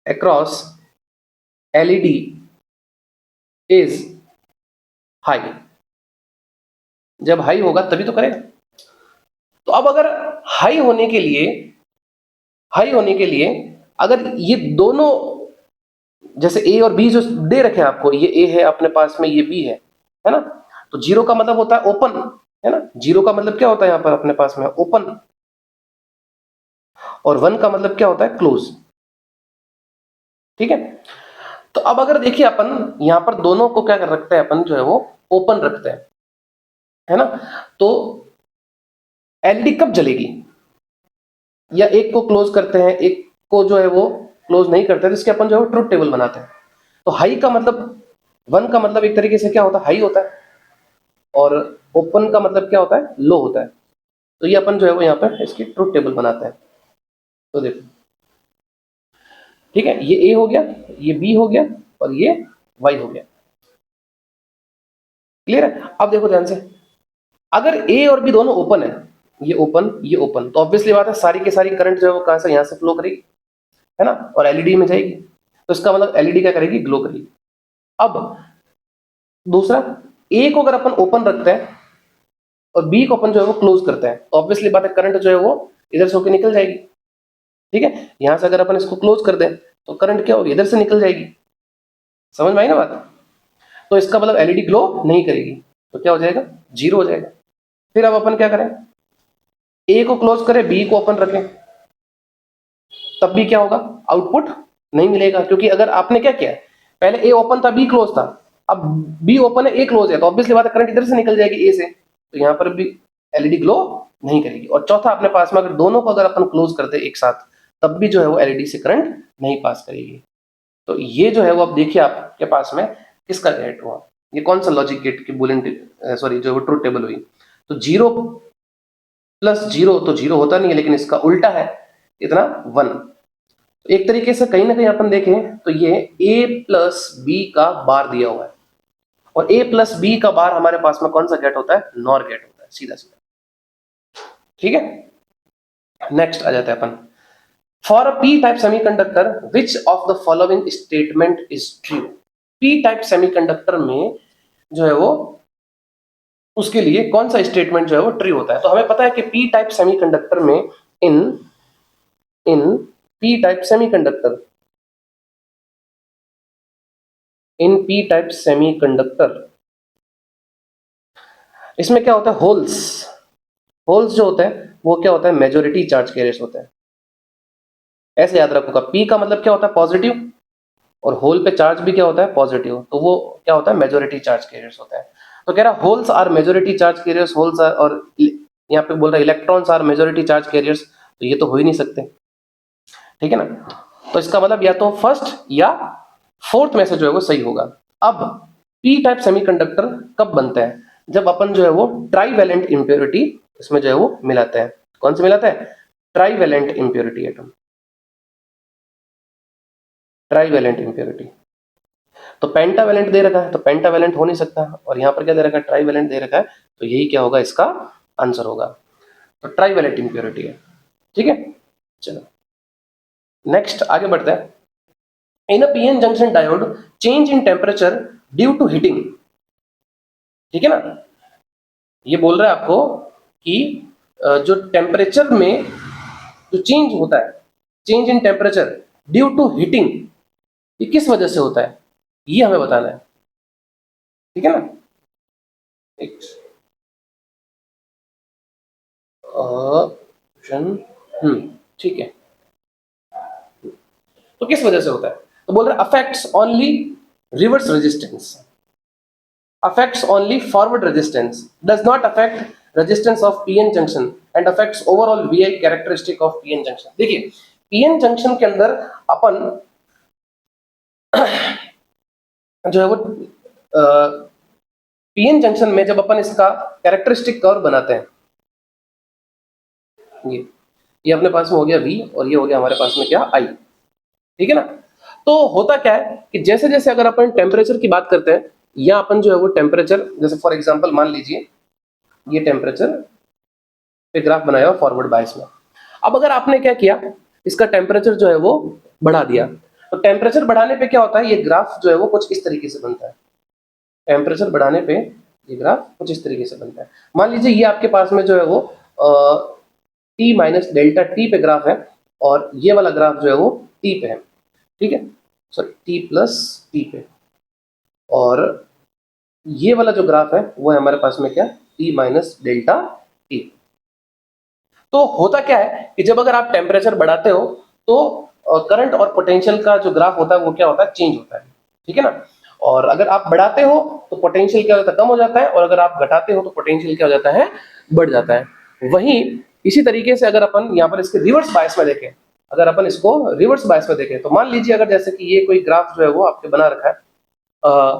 across LED is high, जब हाई होगा तभी तो करेगा। तो अब अगर हाई होने के लिए अगर ये दोनों, जैसे ए और बी जो दे रखे हैं आपको, ये ए है अपने पास में, ये बी है ना, तो जीरो का मतलब होता है ओपन, है ना, जीरो का मतलब क्या होता है यहाँ पर अपने पास में ओपन, और वन का मतलब क्या होता है क्लोज। ठीक है, तो अब अगर देखिए अपन यहां पर दोनों को क्या कर रखते हैं अपन, जो है वो ओपन रखते हैं, है ना, तो एलईडी कब जलेगी, या एक को क्लोज करते हैं, एक को जो है वो क्लोज नहीं करते, तो इसके अपन जो है ट्रुथ टेबल बनाते हैं। तो हाई का मतलब, वन का मतलब एक तरीके से क्या होता है, हाई होता है, और ओपन का मतलब क्या होता है, लो होता है। तो ये अपन जो है वो यहाँ पर इसकी ट्रुथ टेबल बनाते हैं। तो देखो, ठीक है, ये ए हो गया, ये बी हो गया, और ये वाई हो गया। क्लियर है? अब देखो ध्यान से, अगर ए और बी दोनों ओपन है, ये ओपन ये ओपन, तो ऑब्वियसली बात है सारी की सारी करंट जो है वो कहां से, यहां से फ्लो करेगी, है ना, और एलईडी में जाएगी। तो इसका मतलब एलईडी क्या करेगी, ग्लो करेगी। अब दूसरा, ए को अगर अपन ओपन रखते हैं और बी को अपन जो है वो क्लोज करते हैं, तो ऑब्वियसली बात है करंट जो है वो इधर से होकर निकल जाएगी। ठीक है, यहां से अगर अपन इसको क्लोज कर दें तो करंट क्या होगी, इधर से निकल जाएगी। समझ में आई ना बात? तो इसका मतलब एलईडी ग्लो नहीं करेगी, तो क्या हो जाएगा, जीरो हो जाएगा। फिर अब अपन क्या करें, ए को क्लोज करें, बी को ओपन रखें, तब भी क्या होगा, आउटपुट नहीं मिलेगा, क्योंकि अगर आपने क्या किया, पहले ए ओपन था बी क्लोज था, अब बी ओपन है ए क्लोज है, तो ऑब्वियसली बात है करंट इधर से निकल जाएगी ए से, तो यहां पर भी एलईडी ग्लो नहीं करेगी। और चौथा, अपने पास में अगर दोनों को अगर अपन क्लोज कर दे एक साथ, तब भी जो है वो एलईडी से करंट नहीं पास करेगी। तो ये जो है वो अब देखिए आपके पास में किसका गेट हुआ, ये कौन सा लॉजिक गेट की बुलियन, सॉरी जो ट्रुथ टेबल हुई। तो जीरो प्लस जीरो तो जीरो होता नहीं है, लेकिन इसका उल्टा है इतना वन। एक तरीके से कहीं ना कहीं अपन देखें तो ये a प्लस बी का बार दिया हुआ है, और a प्लस बी का बार हमारे पास में कौन सा गेट होता है, नॉर गेट होता है, सीधा सीधा। ठीक है, नेक्स्ट आ जाते हैं अपन, for a P type semiconductor which of the following statement is true. P type semiconductor में जो है वो, उसके लिए कौन सा स्टेटमेंट जो है वो ट्रू होता है। तो हमें पता है कि पी टाइप सेमीकंडक्टर में इन इन पी टाइप सेमीकंडक्टर, इन पी टाइप सेमीकंडक्टर, इसमें क्या होता है, होल्स, होल्स जो होते हैं वो क्या होता है, मेजोरिटी चार्ज कैरियर्स होते हैं। ऐसे याद रखोगा, पी का मतलब क्या होता है, पॉजिटिव, और होल पे चार्ज भी क्या होता है, पॉजिटिव, तो वो क्या होता है, मेजोरिटी चार्ज कैरियर्स होता है। तो कह रहा holes are majority charge carriers, holes are, और यहाँ पे बोल रहा है electrons are majority charge carriers, तो ये तो हो ही नहीं सकते। ठीक है ना, तो इसका मतलब या तो फर्स्ट या फोर्थ में से जो है वो सही होगा। अब पी टाइप सेमीकंडक्टर कब बनते हैं, जब अपन जो है वो ट्राईवैलेंट इंप्योरिटी इसमें जो है वो मिलाते हैं। कौन से मिलाते हैं, trivalent impurity atom, trivalent impurity. तो पेंटावैलेंट दे रखा है, तो पेंटावैलेंट हो नहीं सकता, और यहां पर क्या दे रखा है, ट्राईवैलेंट दे रखा है, तो यही क्या होगा, इसका आंसर होगा। तो ट्राईवैलेंट इंप्योरिटी है। ठीक है, चलो नेक्स्ट आगे बढ़ते हैं। In a PN junction diode change in temperature due to heating. ठीक है ना, ये बोल रहा है आपको कि जो टेम्परेचर में जो चेंज होता है, change in temperature due to heating, ये किस वजह से होता है, ये हमें बताना है। ठीक है ना, एक ऑप्शन, ठीक है, तो किस वजह से होता है, तो बोल रहे affects only reverse resistance, affects only forward resistance, does not affect resistance of PN junction and affects overall VI characteristic of PN junction। देखिए PN junction के अंदर अपन जो है वो PN junction में जब अपन इसका कैरेक्टरिस्टिक कर्व बनाते हैं, ये अपने पास में हो गया V और ये हो गया हमारे पास में क्या I। ठीक है ना, तो होता क्या है कि जैसे जैसे अगर अपन टेम्परेचर की बात करते हैं, या अपन जो है वो टेम्परेचर, जैसे फॉर एग्जांपल मान लीजिए ये टेम्परेचर पे ग्राफ बनाया हुआ फॉरवर्ड बायस में। अब अगर आपने क्या किया, इसका टेम्परेचर जो है वो बढ़ा दिया, तो टेम्परेचर बढ़ाने पे क्या होता है, ये ग्राफ जो है वो कुछ इस तरीके से बनता है। टेम्परेचर बढ़ाने पे ये ग्राफ कुछ इस तरीके से बनता है। मान लीजिए ये आपके पास में जो है वो टी माइनस डेल्टा टी पे ग्राफ है और ये वाला ग्राफ जो है वो टी पे है, ठीक है, सॉरी टी प्लस टी पे, और ये वाला जो ग्राफ है वो है हमारे पास में क्या, टी माइनस डेल्टा टी। तो होता क्या है कि जब अगर आप टेम्परेचर बढ़ाते हो तो करंट और पोटेंशियल का जो ग्राफ होता है वो क्या होता है, चेंज होता है, ठीक है ना। और अगर आप बढ़ाते हो तो पोटेंशियल क्या होता है, कम हो जाता है, और अगर आप घटाते हो तो पोटेंशियल क्या हो जाता है, बढ़ जाता है। वहीं इसी तरीके से अगर अपन यहाँ पर इसके रिवर्स बायस में देखें, अगर अपन इसको रिवर्स बायस में देखें तो मान लीजिए अगर जैसे कि ये कोई ग्राफ जो है वो आपके बना रखा है,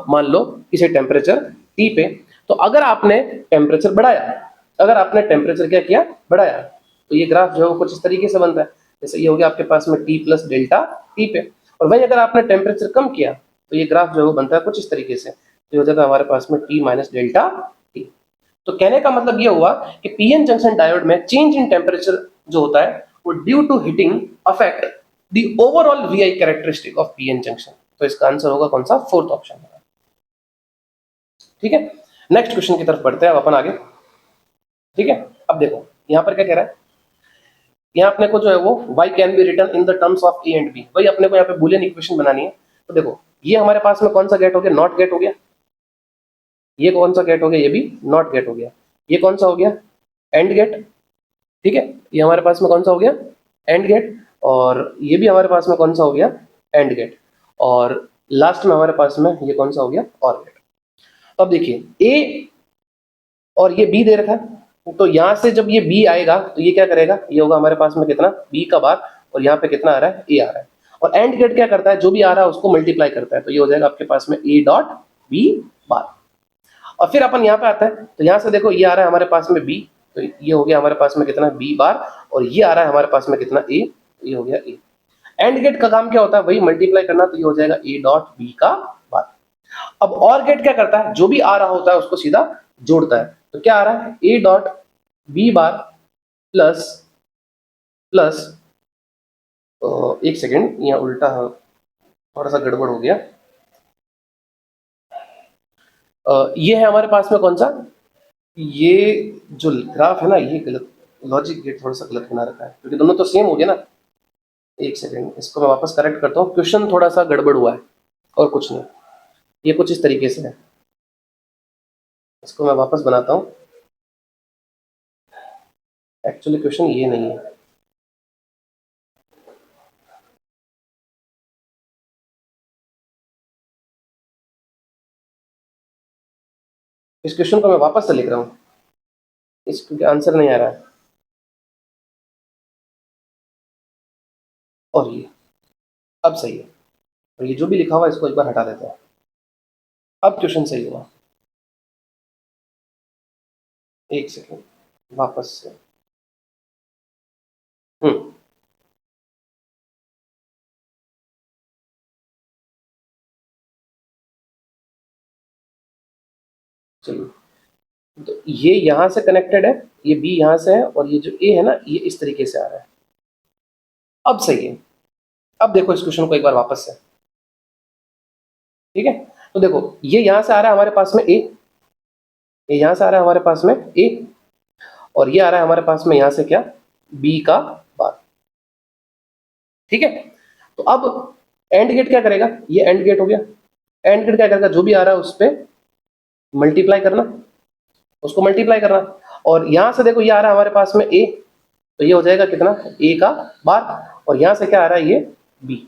मान लो किसी टेम्परेचर टी पे, तो अगर आपने टेम्परेचर बढ़ाया, अगर आपने टेम्परेचर क्या किया, बढ़ाया, तो ये ग्राफ जो है वो कुछ इस तरीके से बनता है। जैसे ये हो गया आपके पास में टी प्लस डेल्टा टी पे, और वहीं अगर आपने टेम्परेचर कम किया तो ये ग्राफ जो है वो बनता है कुछ इस तरीके से, तो ये हो जाता है हमारे पास में टी माइनस डेल्टा टी। तो कहने का मतलब ये हुआ कि पीएन जंक्शन डायोड में चेंज इन टेम्परेचर जो होता है वो due to heating affect the overall VI characteristic of PN junction. तो इसका आंसर होगा कौन सा, फोर्थ ऑप्शन। ठीक है, नेक्स्ट क्वेश्चन की तरफ बढ़ते हैं अब अपन आगे। ठीक है, अब देखो यहां पर क्या कह रहा है, यहाँ अपने को जो है वो y can be written in the terms of a and b, वही अपने को यहाँ पे बूलियन इक्वेशन बनानी है। तो देखो ये हमारे पास में कौन सा गेट हो गया, नॉट गेट हो गया, ये कौन सा गेट हो गया, ये भी नॉट गेट हो गया, ये कौन सा हो गया, एंड गेट, ठीक है, ये हमारे पास में कौन सा हो गया, एंड गेट, और ये भी हमारे पास में कौन सा हो गया, एंड गेट, और लास्ट में हमारे पास में ये कौन सा हो गया, और गेट। अब देखिए ए और ये बी दे रखा है, तो यहां से जब ये बी आएगा तो ये क्या करेगा, ये होगा हमारे पास में कितना, बी का बार, और यहाँ पे कितना आ रहा है, ए आ रहा है, और एंड गेट क्या करता है, जो भी आ रहा है उसको मल्टीप्लाई करता है, तो ये हो जाएगा आपके पास में ए डॉट बी बार। और फिर अपन यहाँ पे आता है तो यहाँ से देखो ये आ रहा है हमारे पास में बी, तो ये हो गया हमारे पास में कितना, बी बार, और ये आ रहा है हमारे पास में कितना, ए, ये हो गया ए। एंड गेट का काम क्या होता है, वही मल्टीप्लाई करना, तो ये हो जाएगा ए डॉट बी का बार। अब और गेट क्या करता है, जो भी आ रहा होता है उसको सीधा जोड़ता है, तो क्या आ रहा है, A dot B bar plus plus, एक सेकेंड यहाँ उल्टा थोड़ा सा गड़बड़ हो गया, ये है हमारे पास में कौन सा, ये जो ग्राफ है ना ये गलत, लॉजिक गेट थोड़ा सा गलत बना रखा है, क्योंकि दोनों तो सेम हो गया ना। एक सेकेंड इसको मैं वापस करेक्ट करता हूँ, क्वेश्चन थोड़ा सा गड़बड़ हुआ है और कुछ नहीं, ये कुछ इस तरीके से है, इसको मैं वापस बनाता हूँ, एक्चुअली क्वेश्चन ये नहीं है। इस क्वेश्चन को मैं वापस से लिख रहा हूँ, इसका आंसर नहीं आ रहा है, और ये अब सही है, और ये जो भी लिखा हुआ है इसको एक बार हटा देते हैं, अब क्वेश्चन सही हुआ। एक सेकेंड वापस से, हम्म, चलिए, तो ये यहाँ से कनेक्टेड है, ये बी यहाँ से है, और ये जो ए है ना ये इस तरीके से आ रहा है, अब सही है। अब देखो इस क्वेश्चन को एक बार वापस से, ठीक है, तो देखो ये यहाँ से आ रहा है हमारे पास में ए, ये यहाँ से आ रहा है हमारे पास में ए, और ये आ रहा है हमारे पास में यहाँ से क्या, बी का बार, ठीक है। तो अब एंड गेट क्या करेगा, ये एंड गेट हो गया, एंड गेट क्या करेगा, जो भी आ रहा है उस पर मल्टीप्लाई करना, उसको मल्टीप्लाई करना, और यहां से देखो ये आ रहा है हमारे पास में ए, तो ये हो जाएगा कितना, ए का बार, और यहां से क्या आ रहा है, ये बी,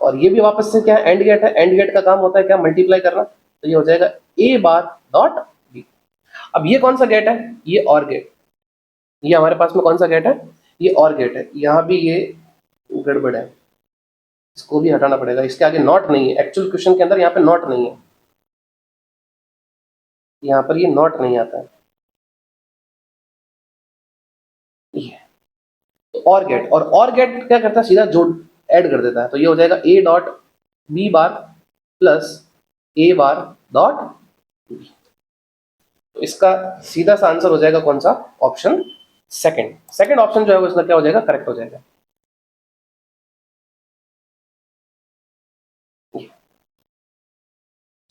और ये भी वापस से क्या है, एंड गेट है, एंड गेट का काम होता है क्या, मल्टीप्लाई करना, तो ये हो जाएगा ए बार डॉट बी। अब ये कौन सा गेट है, ये और गेट, ये हमारे पास में कौन सा गेट है, ये और गेट है, यहाँ भी ये गड़बड़ है, इसको भी हटाना पड़ेगा, इसके आगे नॉट नहीं है, एक्चुअल क्वेश्चन के अंदर यहाँ पे नॉट नहीं है, यहाँ पर ये नॉट नहीं आता है, ये तो और गेट क्या करता है, सीधा जोड़ ऐड कर देता है, तो ये हो जाएगा A dot B bar plus A bar dot B. तो इसका सीधा सा आंसर हो जाएगा कौन सा, ऑप्शन सेकंड, सेकंड ऑप्शन जो है वो इसका क्या हो जाएगा, करेक्ट हो जाएगा।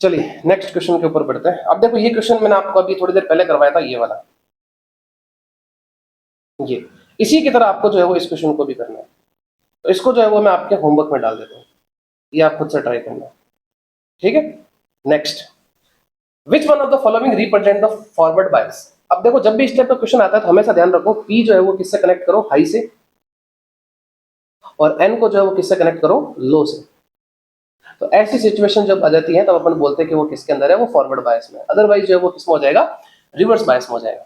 चलिए नेक्स्ट क्वेश्चन के ऊपर बढ़ते हैं। अब देखो ये क्वेश्चन मैंने आपको अभी थोड़ी देर पहले करवाया था, ये वाला, ये इसी की तरह आपको जो है वो इस क्वेश्चन को भी करना है। तो इसको जो है वो मैं आपके होमवर्क में डाल देता हूँ, ये आप खुद से ट्राई करना, ठीक है। Next, which one of the following represent the forward bias. अब देखो जब भी इस टाइप का क्वेश्चन आता है तो हमेशा ध्यान रखो पी जो है वो किससे कनेक्ट करो, हाई से, और एन को जो है वो किससे कनेक्ट करो, लो से। तो ऐसी सिचुएशन जब आ जाती है तब अपन बोलते हैं कि वो किसके अंदर है, वो फॉरवर्ड बायस में। अदरवाइज जो है वो किसमें हो जाएगा, रिवर्स बायस में हो जाएगा,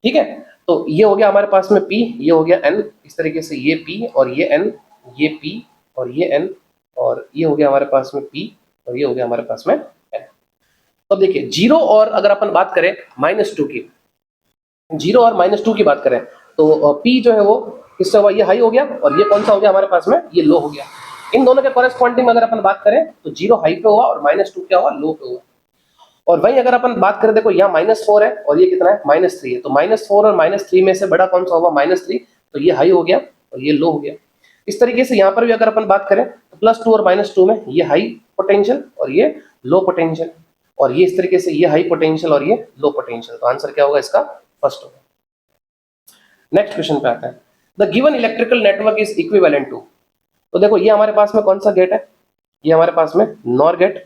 ठीक है। तो ये हो गया हमारे पास में P, ये हो गया N, इस तरीके से ये P और ये N, ये P और ये N, और ये हो गया हमारे पास में P और ये हो गया हमारे पास में N। तो देखिए जीरो और अगर अपन बात करें -2 की, जीरो और -2 की बात करें तो P जो है वो किससे हुआ, ये हाई हो गया, और ये कौन सा हो गया हमारे पास में, ये लो हो गया। इन दोनों के कॉरेस्पॉन्डिंग अगर अपन बात करें तो जीरो हाई पे हुआ और -2 क्या हुआ, लो पे हुआ। और वहीं अगर अपन बात करें, देखो यहाँ -4 है और ये कितना है, -3 है, तो -4 और -3 में से बड़ा कौन सा होगा, -3, तो ये हाई हो गया और ये लो हो गया। इस तरीके से यहाँ पर भी अगर अपन बात करें तो +2 और -2 में ये हाई पोटेंशियल और ये लो पोटेंशियल, और ये इस तरीके से ये हाई पोटेंशियल और ये लो पोटेंशियल। तो आंसर क्या होगा इसका, फर्स्ट होगा। नेक्स्ट क्वेश्चन पे आता है, the given electrical network is equivalent to. तो देखो ये हमारे पास में कौन सा गेट है, ये हमारे पास में नॉर गेट,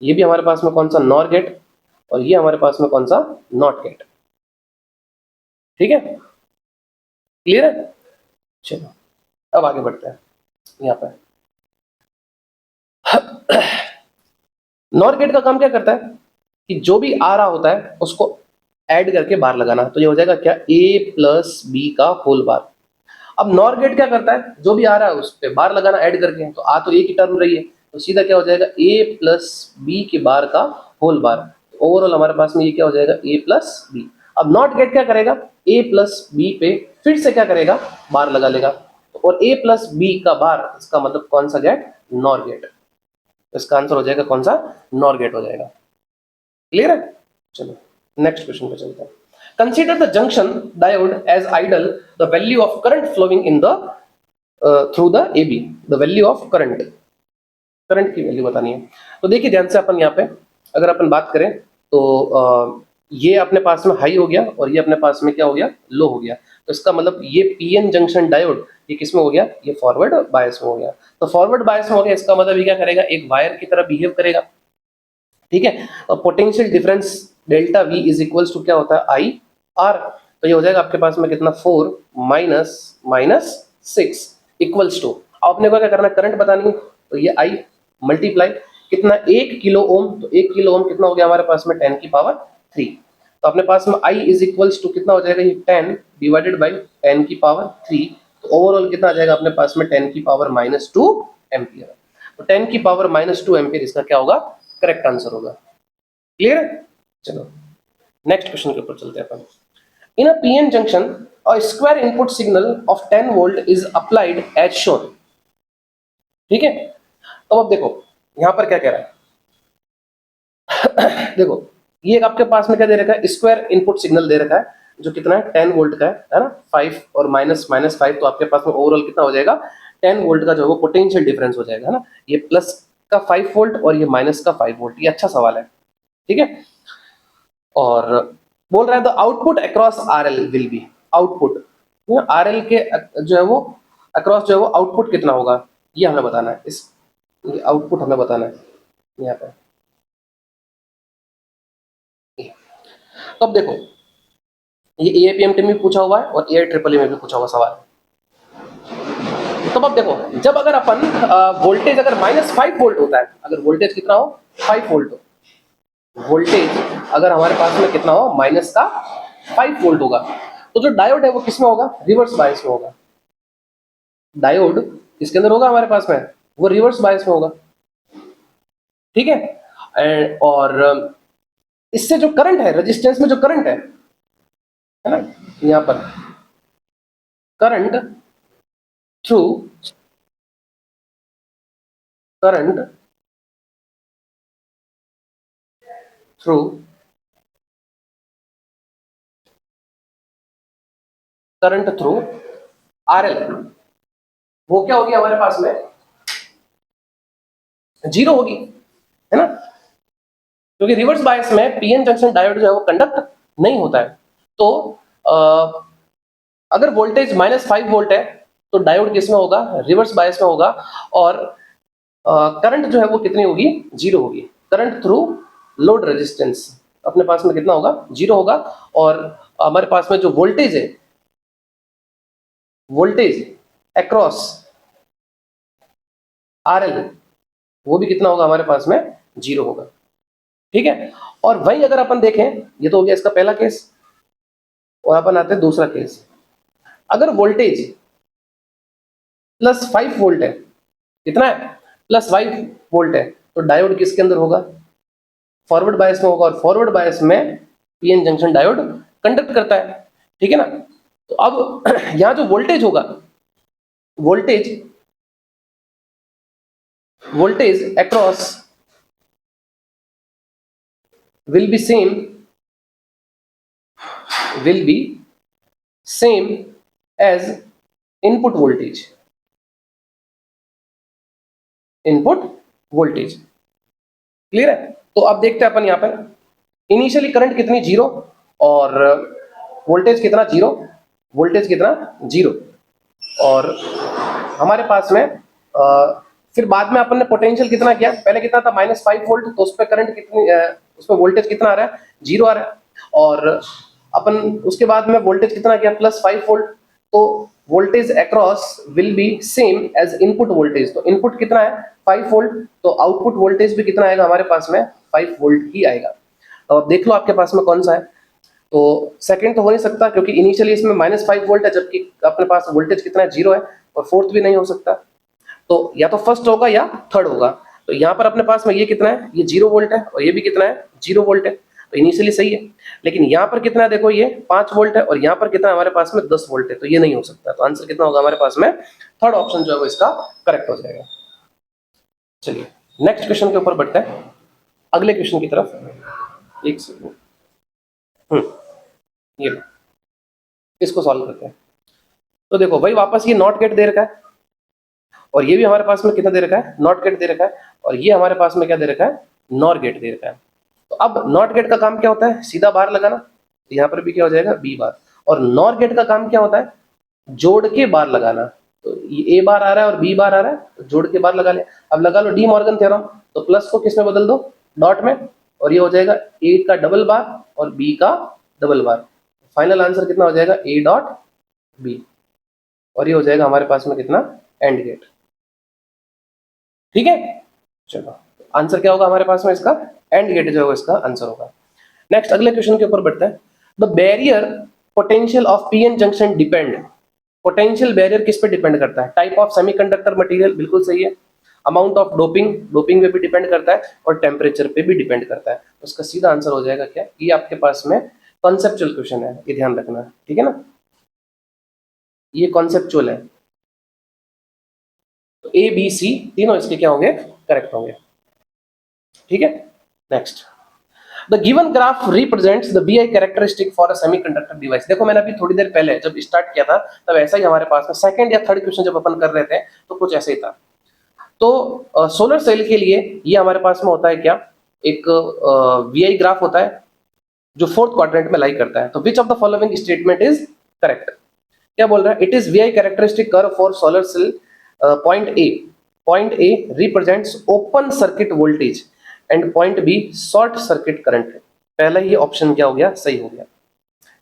ये भी हमारे पास में कौन सा, नॉर गेट, और ये हमारे पास में कौन सा, नॉट गेट, ठीक है, क्लियर है। चलो अब आगे बढ़ते हैं। यहाँ पे नॉर गेट का काम क्या करता है कि जो भी आ रहा होता है उसको ऐड करके बार लगाना, तो ये हो जाएगा क्या, a + b का होल बार। अब नॉर गेट क्या करता है, जो भी आ रहा है उस पे बार लगाना ऐड करके, तो आ तो एक ही टर्म रही है, तो सीधा क्या हो जाएगा, a + b के बार का होल बार। तो ओवरऑल हमारे पास में ये क्या हो जाएगा, a + b। अब नॉट गेट क्या करेगा, a + b पे फिर से क्या करेगा, बार लगा लेगा, और a + b का बार, इसका मतलब कौन सा गेट, नॉर गेट। इसका आंसर हो जाएगा कौन सा, नॉर गेट हो जाएगा, क्लियर है। चलो नेक्स्ट क्वेश्चन पे चलते हैं। Consider the junction diode as ideal, the value of current flowing in the through the AB, the value of current, current की वैल्यू बतानी है। तो देखिए ध्यान से अपन यहाँ पे अगर अपन बात करें तो ये अपने पास में हाई हो गया और ये अपने पास में क्या हो गया, लो हो गया। तो इसका मतलब ये PN जंक्शन डायोड ये किस में हो गया, ये फॉरवर्ड बायस में हो गया। तो फॉरवर्ड बायस में हो गया, इसका मतलब ये क्या करेगा, एक वायर की तरह बिहेव करेगा, ठीक है। और potential difference delta V is equals to क्या होता है, IR। तो ये हो जाएगा आपके पास में कितना, 4 - -6 इक्वल्स टू, अब अपने को क्या करना है, करंट बतानी है, तो ये I मल्टीप्लाई कितना, 1 किलो ओम, तो 1 किलो ओम कितना हो गया हमारे पास में, 10⁻3। तो अपने पास में I इज इक्वल्स टू कितना हो जाएगा, ये 10 डिवाइडेड बाई 10⁻3। तो ओवरऑल कितना आ जाएगा अपने पास में, 10⁻⁻2 एम्पियर। तो 10⁻⁻2 एम्पियर इसका क्या होगा, करेक्ट आंसर होगा, क्लियर है। चलो नेक्स्ट क्वेश्चन के ऊपर चलते हैं अपन। In a PN junction a square input signal of 10 volt is applied as shown, ठीक है। तो अब देखो यहां पर क्या कह रहा है देखो ये आपके पास में क्या दे रखा है, स्क्वायर इनपुट सिग्नल दे रखा है, जो कितना है, 10 वोल्ट का है ना, 5 और -5, तो आपके पास में ओवरऑल कितना हो जाएगा, 10 वोल्ट का जो है वो पोटेंशियल डिफरेंस हो जाएगा, है ना। ये प्लस का 5 वोल्ट और ये माइनस का 5 वोल्ट, ये अच्छा सवाल है, ठीक है। और बोल रहा है the output across RL will be, output RL के जो है वो अक्रॉस जो है वो आउटपुट कितना होगा, ये हमें बताना है, इस ये आउटपुट हमें बताना है यहाँ पे। तो अब देखो ये AIPMT में पूछा हुआ है और AIEEE में भी पूछा हुआ सवाल है। तो अब देखो जब अगर अपन वोल्टेज अगर -5 वोल्ट होता है, अगर वोल्टेज कितना हो, 5 वोल्ट हो, वोल्टेज अगर हमारे पास में कितना हो, माइनस का 5 वोल्ट होगा, तो जो डायोड है वो किस में होगा, रिवर्स बायस में होगा। डायोड किसके अंदर होगा हमारे पास में, वो रिवर्स बायस में होगा, ठीक है। और इससे जो करंट है, रेजिस्टेंस में जो करंट है ना, यहाँ पर current through current through current through RL, वो क्या होगी हमारे पास में, जीरो होगी, है ना, क्योंकि रिवर्स बायस में पीएन जंक्शन डायोड जो है वो कंडक्ट नहीं होता है। तो अगर वोल्टेज -5 वोल्ट है तो डायोड किस में होगा, रिवर्स बायस में होगा, और करंट जो है वो कितनी होगी, 0 होगी। करंट थ्रू लोड रेजिस्टेंस अपने पास में कितना होगा, 0 होगा। और हमारे पास में जो वोल्टेज है, वोल्टेज अक्रॉस आरएल, वो भी कितना होगा हमारे पास में, 0 होगा। ठीक है, और वही अगर अपन देखें, ये तो हो गया इसका पहला केस, और अपन आते हैं दूसरा केस। अगर वोल्टेज +5 वोल्ट है, कितना है, +5 वोल्ट है, तो डायोड किसके अंदर होगा, फॉरवर्ड बायस में होगा, और फॉरवर्ड बायस में पीएन जंक्शन डायोड कंडक्ट करता है। ठीक है ना, तो अब यहां जो वोल्टेज होगा, voltage across will be same as input voltage, clear है। तो अब देखते हैं अपन यहाँ पर इनिशियली करंट कितनी, 0, और वोल्टेज कितना, 0, और हमारे पास में फिर बाद में अपन ने पोटेंशियल कितना किया, पहले कितना था, -5 वोल्ट, तो उस पर करंट कितनी, उसमें वोल्टेज कितना आ रहा है, 0 आ रहा है, और अपन उसके बाद में वोल्टेज कितना किया, +5 वोल्ट, तो voltage across will be same as input voltage, तो इनपुट कितना है, 5 वोल्ट, तो आउटपुट वोल्टेज भी कितना आएगा हमारे पास में, 5 वोल्ट ही आएगा। तो अब देख लो आपके पास में कौन सा है, तो सेकंड तो हो नहीं सकता, क्योंकि इनिशियली इसमें -5 वोल्ट है, जबकि अपने पास वोल्टेज कितना है, 0 है, और फोर्थ भी नहीं हो सकता, तो या तो फर्स्ट होगा या थर्ड होगा। तो यहाँ पर अपने पास में ये कितना है, ये 0 वोल्ट है, और ये भी कितना है, 0 वोल्ट है, तो इनिशियली सही है। लेकिन यहाँ पर कितना है, देखो ये 5 वोल्ट है, और यहाँ पर कितना है हमारे पास में, 10 वोल्ट है, तो ये नहीं हो सकता। तो आंसर कितना होगा हमारे पास में, थर्ड ऑप्शन जो है वो इसका करेक्ट हो जाएगा। चलिए नेक्स्ट क्वेश्चन के ऊपर बढ़ते हैं, अगले क्वेश्चन की तरफ। एक सेकंड, ये लो, इसको सॉल्व करते हैं। तो देखो भाई वापस ये नॉट गेट दे रखा है, और ये भी हमारे पास में कितना दे रखा है, नॉट गेट दे रखा है, और ये हमारे पास में क्या दे रखा है, नॉर गेट दे रखा है। तो अब नॉट गेट का काम क्या होता है, सीधा बार लगाना, तो यहाँ पर भी क्या हो जाएगा, बी बार, और नॉर गेट का काम क्या होता है, जोड़ के बार लगाना। तो ये ए बार आ रहा है और बी बार आ रहा है, तो जोड़ के बार लगा लिया। अब लगा लो डी मॉर्गन थ्योरम, तो प्लस को किस में बदल दो, डॉट में, और ये हो जाएगा ए का डबल बार और बी का डबल बार। फाइनल आंसर कितना हो जाएगा, ए डॉट बी, और ये हो जाएगा हमारे पास में कितना, एंड गेट। ठीक है, चलो आंसर क्या होगा हमारे पास में इसका, एंड गेट जो है इसका आंसर होगा। नेक्स्ट अगले क्वेश्चन के ऊपर बढ़ते हैं। The barrier potential of PN junction depend, potential barrier किस पे डिपेंड करता है, टाइप ऑफ सेमीकंडक्टर मटेरियल, बिल्कुल सही है। अमाउंट ऑफ डोपिंग पे भी डिपेंड करता है, और टेम्परेचर पे भी डिपेंड करता है। उसका सीधा आंसर हो जाएगा क्या, ये आपके पास में कॉन्सेप्चुअल क्वेश्चन है, ये ध्यान रखना, ठीक है ना, ये कॉन्सेप्चुअल है। तो ए बी सी तीनों इसके क्या होंगे, करेक्ट होंगे। ठीक है, next, the given graph represents the BI characteristic for a semiconductor device. देखो मैंने अभी थोड़ी देर पहले जब स्टार्ट किया था तब ऐसा ही हमारे पास में सेकंड या थर्ड क्वेश्चन जब अपन कर रहे थे तो कुछ ऐसे ही था। तो सोलर सेल के लिए ये हमारे पास में होता है क्या, एक वीआई ग्राफ होता है जो फोर्थ क्वाड्रेंट में लाई करता है। तो which of the following statement is correct, क्या बोल रहा है, it is VI characteristic curve for solar cell point A represents open circuit voltage and point B short circuit current. पहला ही ऑप्शन क्या हो गया, सही हो गया।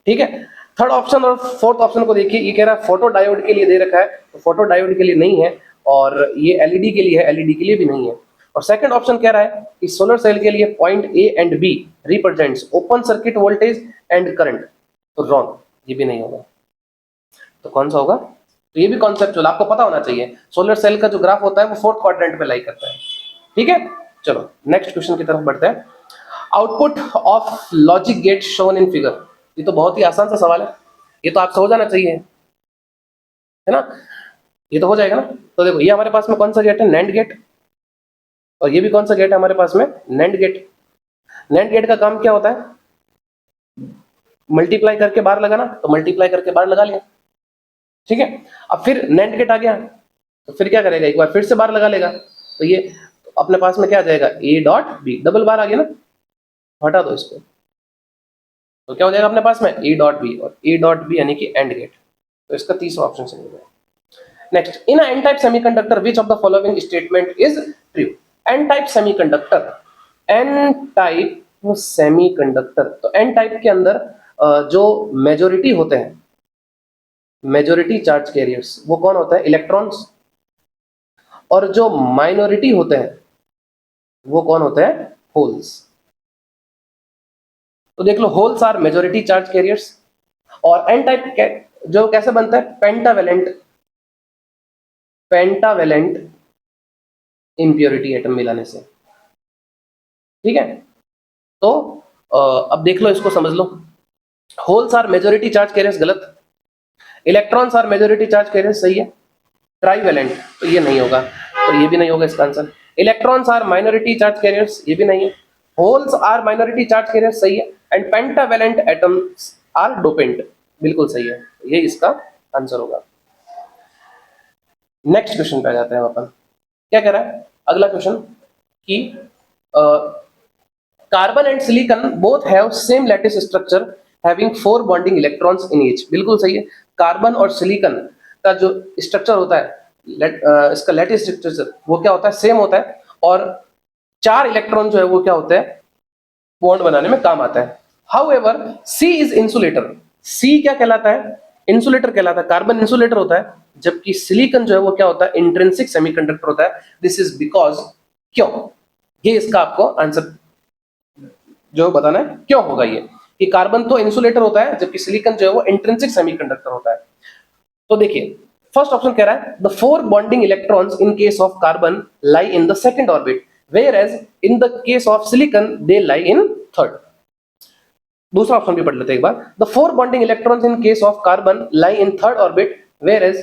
ठीक है, थर्ड ऑप्शन और फोर्थ ऑप्शन को देखिए, ये कह रहा है फोटो डायोड के लिए दे रखा है, तो फोटो डायोड के लिए नहीं है, और ये एलईडी के लिए है, एलईडी के लिए भी नहीं है। और सेकंड ऑप्शन कह रहा है कि सोलर सेल के लिए point A and B represents open circuit voltage and current, तो रॉन्ग, ये भी नहीं होगा। तो कौन सा होगा, तो ये भी कॉन्सेप्चुअल आपको पता होना चाहिए। सोलर सेल का जो ग्राफ होता है वो फोर्थ क्वाड्रेंट पे लाई करता है। ठीक है, चलो नेक्स्ट क्वेश्चन की तरफ बढ़ते हैं। Output of logic gate shown in figure, ये तो बहुत ही आसान सा सवाल है, ये तो आपसे हो जाना चाहिए, है ना, ये तो हो जाएगा ना। तो देखो ये हमारे पास में कौन सा गेट है, नैंड गेट, और ये भी कौन सा गेट है हमारे पास में, नैंड गेट। नैंड गेट का काम क्या होता है, मल्टीप्लाई करके बार लगाना, तो मल्टीप्लाई करके बार लगा लिया। ठीक है, अब फिर नैंड गेट आ गया, तो फिर क्या करेगा, एक बार फिर से बार लगा लेगा। तो ये अपने पास में क्या आ जाएगा, ए डॉट बी, डबल बार आ गया ना, हटा दो इसको, तो क्या हो जाएगा अपने पास में ए डॉट बी, और ए डॉट बी यानी कि एंड गेट, तो इसका तीसरा ऑप्शन सही हो जाएगा। Next, in N type semiconductor which of the following statement is true. N type semiconductor, N type semiconductor, तो एन टाइप के अंदर जो मेजोरिटी होते हैं, मेजोरिटी चार्ज कैरियर्स, वो कौन होता है, इलेक्ट्रॉन्स, और जो माइनॉरिटी होते हैं वो कौन होते हैं, होल्स। तो देख लो, holes are majority charge carriers, और एन टाइप जो कैसे बनता है, पेंटावेलेंट, पेंटावेलेंट इंप्योरिटी एटम मिलाने से, ठीक है। तो अब देख लो, इसको समझ लो, holes are majority charge carriers गलत, electrons are majority charge carriers सही है, ट्राईवेलेंट तो ये नहीं होगा, तो ये भी नहीं होगा इसका answer, electrons are minority charge carriers ये भी नहीं है, holes are minority charge carriers सही है, and pentavalent atoms are dopant बिल्कुल सही है, ये इसका आंसर होगा। नेक्स्ट क्वेश्चन पे आ जाते हैं अपन, क्या कह रहा है अगला क्वेश्चन कि carbon and silicon both have same lattice structure having 4 bonding electrons in each, बिल्कुल सही है, कार्बन और सिलिकॉन का जो स्ट्रक्चर होता है, इसका लैटिस स्ट्रक्चर वो क्या होता है, सेम होता है, और 4 इलेक्ट्रॉन जो है वो क्या होता है, बॉन्ड बनाने में काम आता है। हाउएवर सी इज इंसुलेटर, सी क्या कहलाता है, इंसुलेटर कहलाता है, कार्बन इंसुलेटर होता है, जबकि सिलिकॉन जो है वो क्या होता है, इंट्रिंसिक सेमीकंडक्टर होता है। दिस इज बिकॉज, क्यों, ये इसका आपको आंसर जो बताना है क्यों होगा ये, कि कार्बन तो इंसुलेटर होता है जबकि सिलिकॉन जो है वो इंट्रिंसिक सेमीकंडक्टर होता है। तो देखिए, फर्स्ट ऑप्शन कह रहा है the 4 bonding electrons in case of carbon lie in the second orbit, whereas in the case of silicon they lie in third। दूसरा ऑप्शन भी पढ़ लेते हैं एक बार, the 4 bonding electrons in case of carbon lie in third orbit, whereas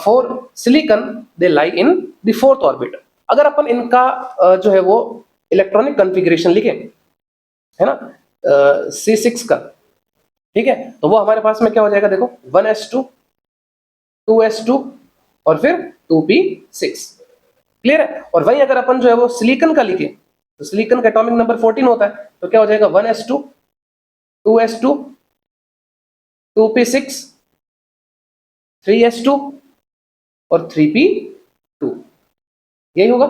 for silicon they lie in the fourth orbit। अगर अपन इनका जो है वो इलेक्ट्रॉनिक कॉन्फ़िगरेशन लिखें, है ना, C6 का, ठीक है, तो वो हमारे पास में क्या हो जाएगा, देखो 1s2 2s2 और फिर 2p6, क्लियर है। और वही अगर अपन जो है वो सिलिकॉन का लिखे, तो सिलिकॉन का एटॉमिक नंबर 14 होता है, तो क्या हो जाएगा 1s2 2s2 2p6 3s2 और 3p2, यही होगा।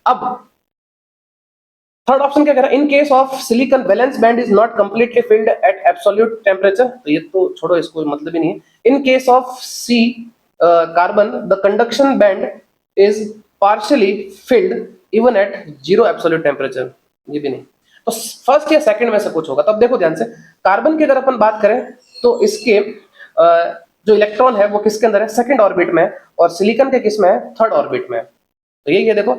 अब थर्ड ऑप्शन क्या कह रहा है, in case of silicon valence band is not completely filled at absolute temperature, तो ये तो छोड़ो, इसको मतलब ही नहीं है। In case of C carbon the conduction band is partially filled even at 0 absolute temperature, ये भी नहीं। तो फर्स्ट या सेकंड में से कुछ होगा। तब देखो ध्यान से, कार्बन की अगर अपन बात करें तो इसके जो इलेक्ट्रॉन है वो किसके अंदर है, सेकंड ऑर्बिट में, और सिलिकॉन के किस में है, थर्ड ऑर्बिट में। तो यही है, देखो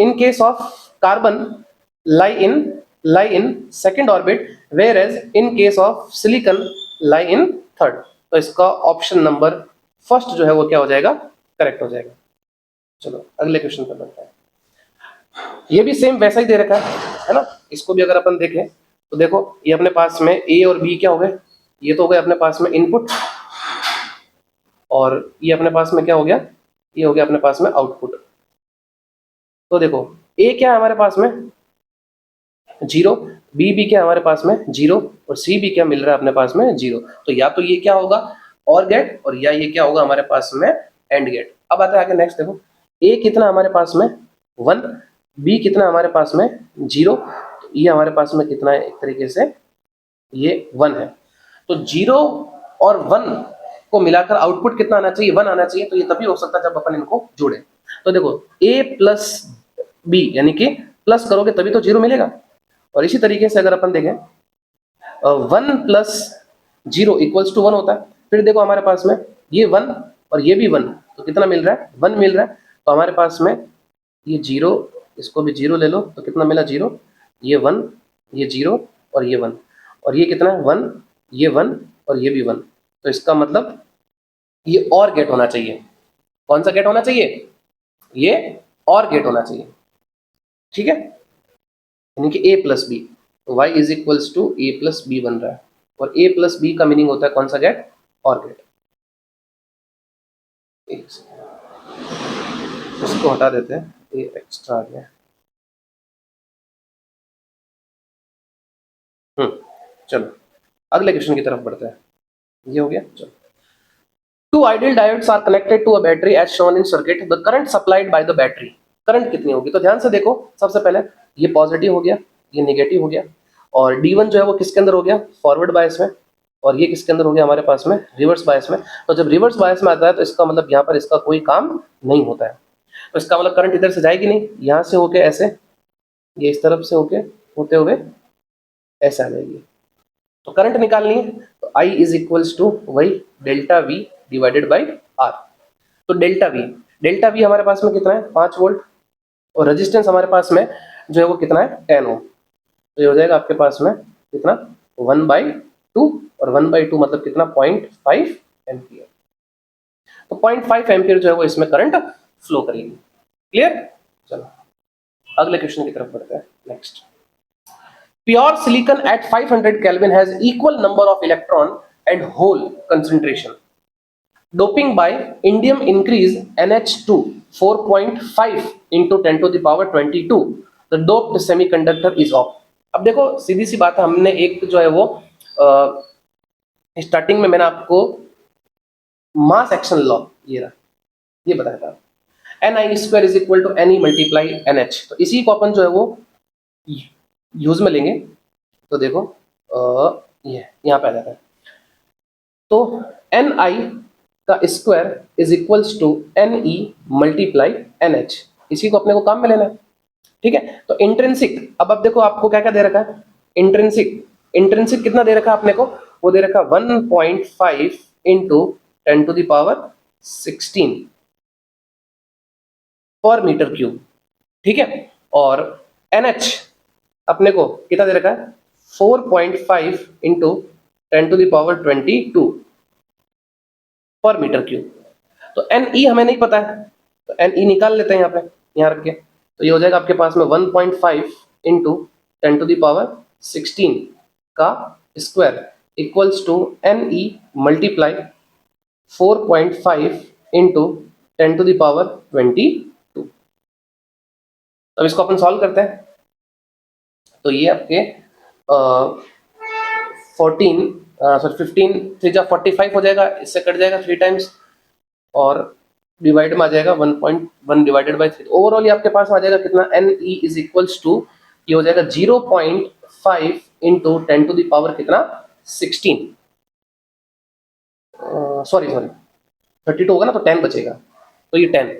इन case of carbon lie in second orbit, whereas in case of silicon lie in third। तो इसका ऑप्शन नंबर फर्स्ट जो है वो क्या हो जाएगा, करेक्ट हो जाएगा। चलो अगले क्वेश्चन पर बढ़ते हैं। ये भी सेम वैसा ही दे रखा है ना, इसको भी अगर अपन देखें तो देखो, ये अपने पास में ए और बी क्या हो गए, ये तो हो गए अपने पास में इनपुट, और ये अपने पास में क्या हो गया, ये हो गया अपने पास में आउटपुट। तो देखो, ए क्या है हमारे पास में 0, बी भी क्या हमारे पास में 0, और सी भी क्या मिल रहा है अपने पास में 0। तो या तो ये क्या होगा और गेट, और या ये क्या होगा हमारे पास में एंड गेट। अब आता है आगे नेक्स्ट, देखो ए कितना हमारे पास में 1, बी कितना हमारे पास में 0, तो ये हमारे पास में कितना है, एक तरीके से ये 1 है। तो 0 और 1 को मिलाकर आउटपुट कितना आना चाहिए, 1 आना चाहिए। तो ये तभी हो सकता है जब अपन इनको जोड़े। तो देखो a प्लस बी यानी कि प्लस करोगे तभी तो 0 मिलेगा, और इसी तरीके से अगर अपन देखें 1 प्लस 0 इक्वल्स टू 1 होता है। फिर देखो हमारे पास में ये 1 और ये भी 1, तो कितना मिल रहा है, 1 मिल रहा है। तो हमारे पास में ये 0, इसको भी 0 ले लो, तो कितना मिला 0, ये 1, ये 0 और ये 1, और ये कितना है 1, ये 1 और ये भी 1। तो इसका मतलब ये और गेट होना चाहिए। कौन सा गेट होना चाहिए, ये और गेट होना चाहिए, ठीक है, यानी कि a प्लस बी, तो y is equals to a plus B बन रहा है, और a प्लस बी का मीनिंग होता है कौन सा गेट, और गेट। इसको हटा देते हैं। ये एक्स्ट्रा आ गया। चलो अगले क्वेश्चन की तरफ बढ़ते हैं। ये हो गया। चलो, two ideal diodes are connected to a battery as shown in circuit. The current supplied by the battery, current कितनी होगी? तो ध्यान से देखो, सबसे पहले ये पॉजिटिव हो गया, ये नेगेटिव हो गया, और D1 जो है वो किसके अंदर हो गया? फॉरवर्ड बायस में, और ये किसके अंदर हो गया हमारे पास में? रिवर्स बायस में। तो जब रिवर्स बायस में आता है तो इसका मतलब यहाँ पर इसका कोई काम नहीं होता है। तो इसका मतलब करंट इधर से जाएगी नहीं, यहाँ से होके ऐसे, ये इस तरफ से होके होते हुए ऐसे आ जाएगी। तो करंट निकालनी है तो I इज इक्वल्स टू वही delta V divided by R। तो डेल्टा वी हमारे पास में कितना है? 5 वोल्ट, और रेजिस्टेंस हमारे पास में जो है वो कितना है? 10 ओम। तो ये हो जाएगा आपके पास में कितना? 1/2, और 1/2 मतलब कितना? 0.5 एम्पियर। तो 0.5 एम्पियर जो है वो इसमें करंट फ्लो करेगी। क्लियर? चलो अगले क्वेश्चन की तरफ बढ़ते हैं। Next, pure silicon at 500 Kelvin has equal number of electron and hole concentration. Doping by indium increase NH2 4.5 into 10 to the power 22. The doped semiconductor is off. अब देखो सीधी सी बात है, हमने एक जो है वो स्टार्टिंग में मैंने आपको मास एक्शन लॉ ये बताया था, Ni² is equal to Ni multiply NH। तो इसी को अपन जो है वो यूज में लेंगे। तो देखो ये यहाँ पे आ जाता है, तो Ni का square is equals to Ne multiply NH। इसी को अपने को काम में लेना है। ठीक है, तो इंट्रिंसिक, अब देखो आपको क्या क्या दे रखा है? इंट्रिंसिक कितना दे रखा है अपने को? वो दे रखा 1.5 इंटू 10 टू द पावर 16 पर मीटर क्यूब। ठीक है, और NH अपने को कितना दे रखा है? 4.5 इंटू 10 टू द पावर 22 पर मीटर क्यूब। तो Ne हमें नहीं पता है, तो Ne निकाल लेते हैं यहाँ पे, यहाँ रख के। तो ये हो जाएगा आपके पास में 1.5 इंटू 10 टू द पावर 16 का square equals to Ne multiply 4.5 into 10 to the power 22। अब इसको अपन सॉल्व करते हैं। तो ये आपके 15 3 जा 45 हो जाएगा, इससे कट जाएगा 3 टाइम्स, और डिवाइड में आ जाएगा 1.1 डिवाइडेड बाई 3। ओवरऑल ये आपके पास आ जाएगा कितना? Ne इज इक्वल्स टू, ये हो जाएगा 0.5 इंटू 10 टू द पावर कितना? 16, सॉरी 32 होगा ना, तो 10 बचेगा, तो ये 10।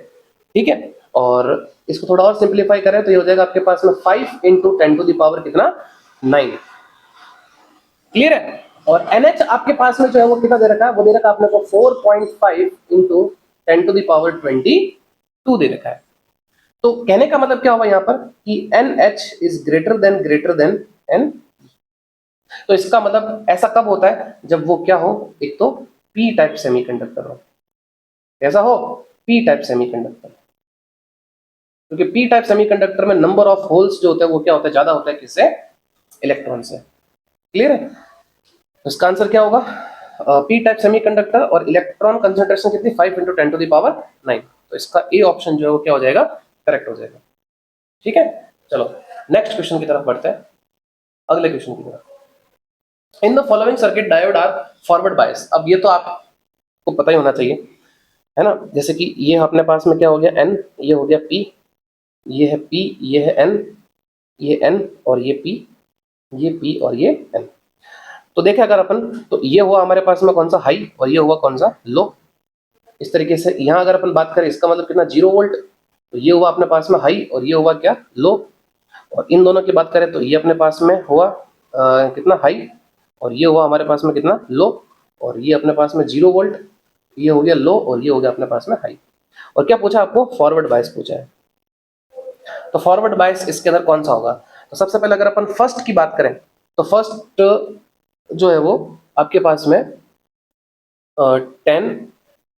ठीक है, और इसको थोड़ा और सिंप्लीफाई करें तो ये हो जाएगा आपके पास में 5 इंटू 10 टू द पावर कितना? 9। क्लियर है? और NH आपके पास में जो है वो कितना दे रखा है? वो दे रखा है आपने को 4.5 इंटू 10 टू द पावर 22 दे रखा है। तो कहने का मतलब क्या हुआ यहाँ पर कि NH is greater then N। तो इसका मतलब ऐसा कब होता है? जब वो क्या हो? एक तो P टाइप सेमीकंडक्टर हो। कैसा हो? P type semiconductor. क्योंकि P टाइप सेमीकंडक्टर में नंबर ऑफ होल्स जो होते हैं वो क्या होता है? ज्यादा होता है किससे? इलेक्ट्रॉन से। क्लियर है? इसका आंसर क्या होगा? P टाइप सेमीकंडक्टर और इलेक्ट्रॉन कंसंट्रेशन कितनी? 5 इंटू 10 टू द पावर 9। तो इसका ए ऑप्शन जो है वो क्या हो जाएगा? करेक्ट हो जाएगा। ठीक है, चलो नेक्स्ट क्वेश्चन की तरफ बढ़ते हैं, अगले क्वेश्चन की तरफ। In the following circuit diode are forward bias. अब ये तो आपको पता ही होना चाहिए, है ना? जैसे कि ये अपने पास में क्या हो गया? N, ये हो गया P, ये है P, ये है N, ये N, और ये P, ये P, और ये N। तो देखें अगर अपन, तो ये हुआ हमारे पास में कौन सा? हाई, और ये हुआ कौन सा? लो। इस तरीके से यहाँ अगर अपन बात करें, इसका मतलब कितना? 0 वोल्ट। तो ये हुआ अपने पास में हाई, और ये हुआ क्या? लो। और इन दोनों की बात करें तो ये अपने पास में हुआ कितना? हाई, और ये हुआ हमारे पास में कितना? लो। और ये अपने पास में 0 वोल्ट, ये हो गया लो, और ये हो गया अपने पास में हाई। और क्या पूछा आपको? फॉरवर्ड बायस पूछा है। तो फॉरवर्ड बायस इसके अंदर कौन सा होगा? तो सबसे पहले अगर अपन फर्स्ट की बात करें तो फर्स्ट जो है वो आपके पास में 10,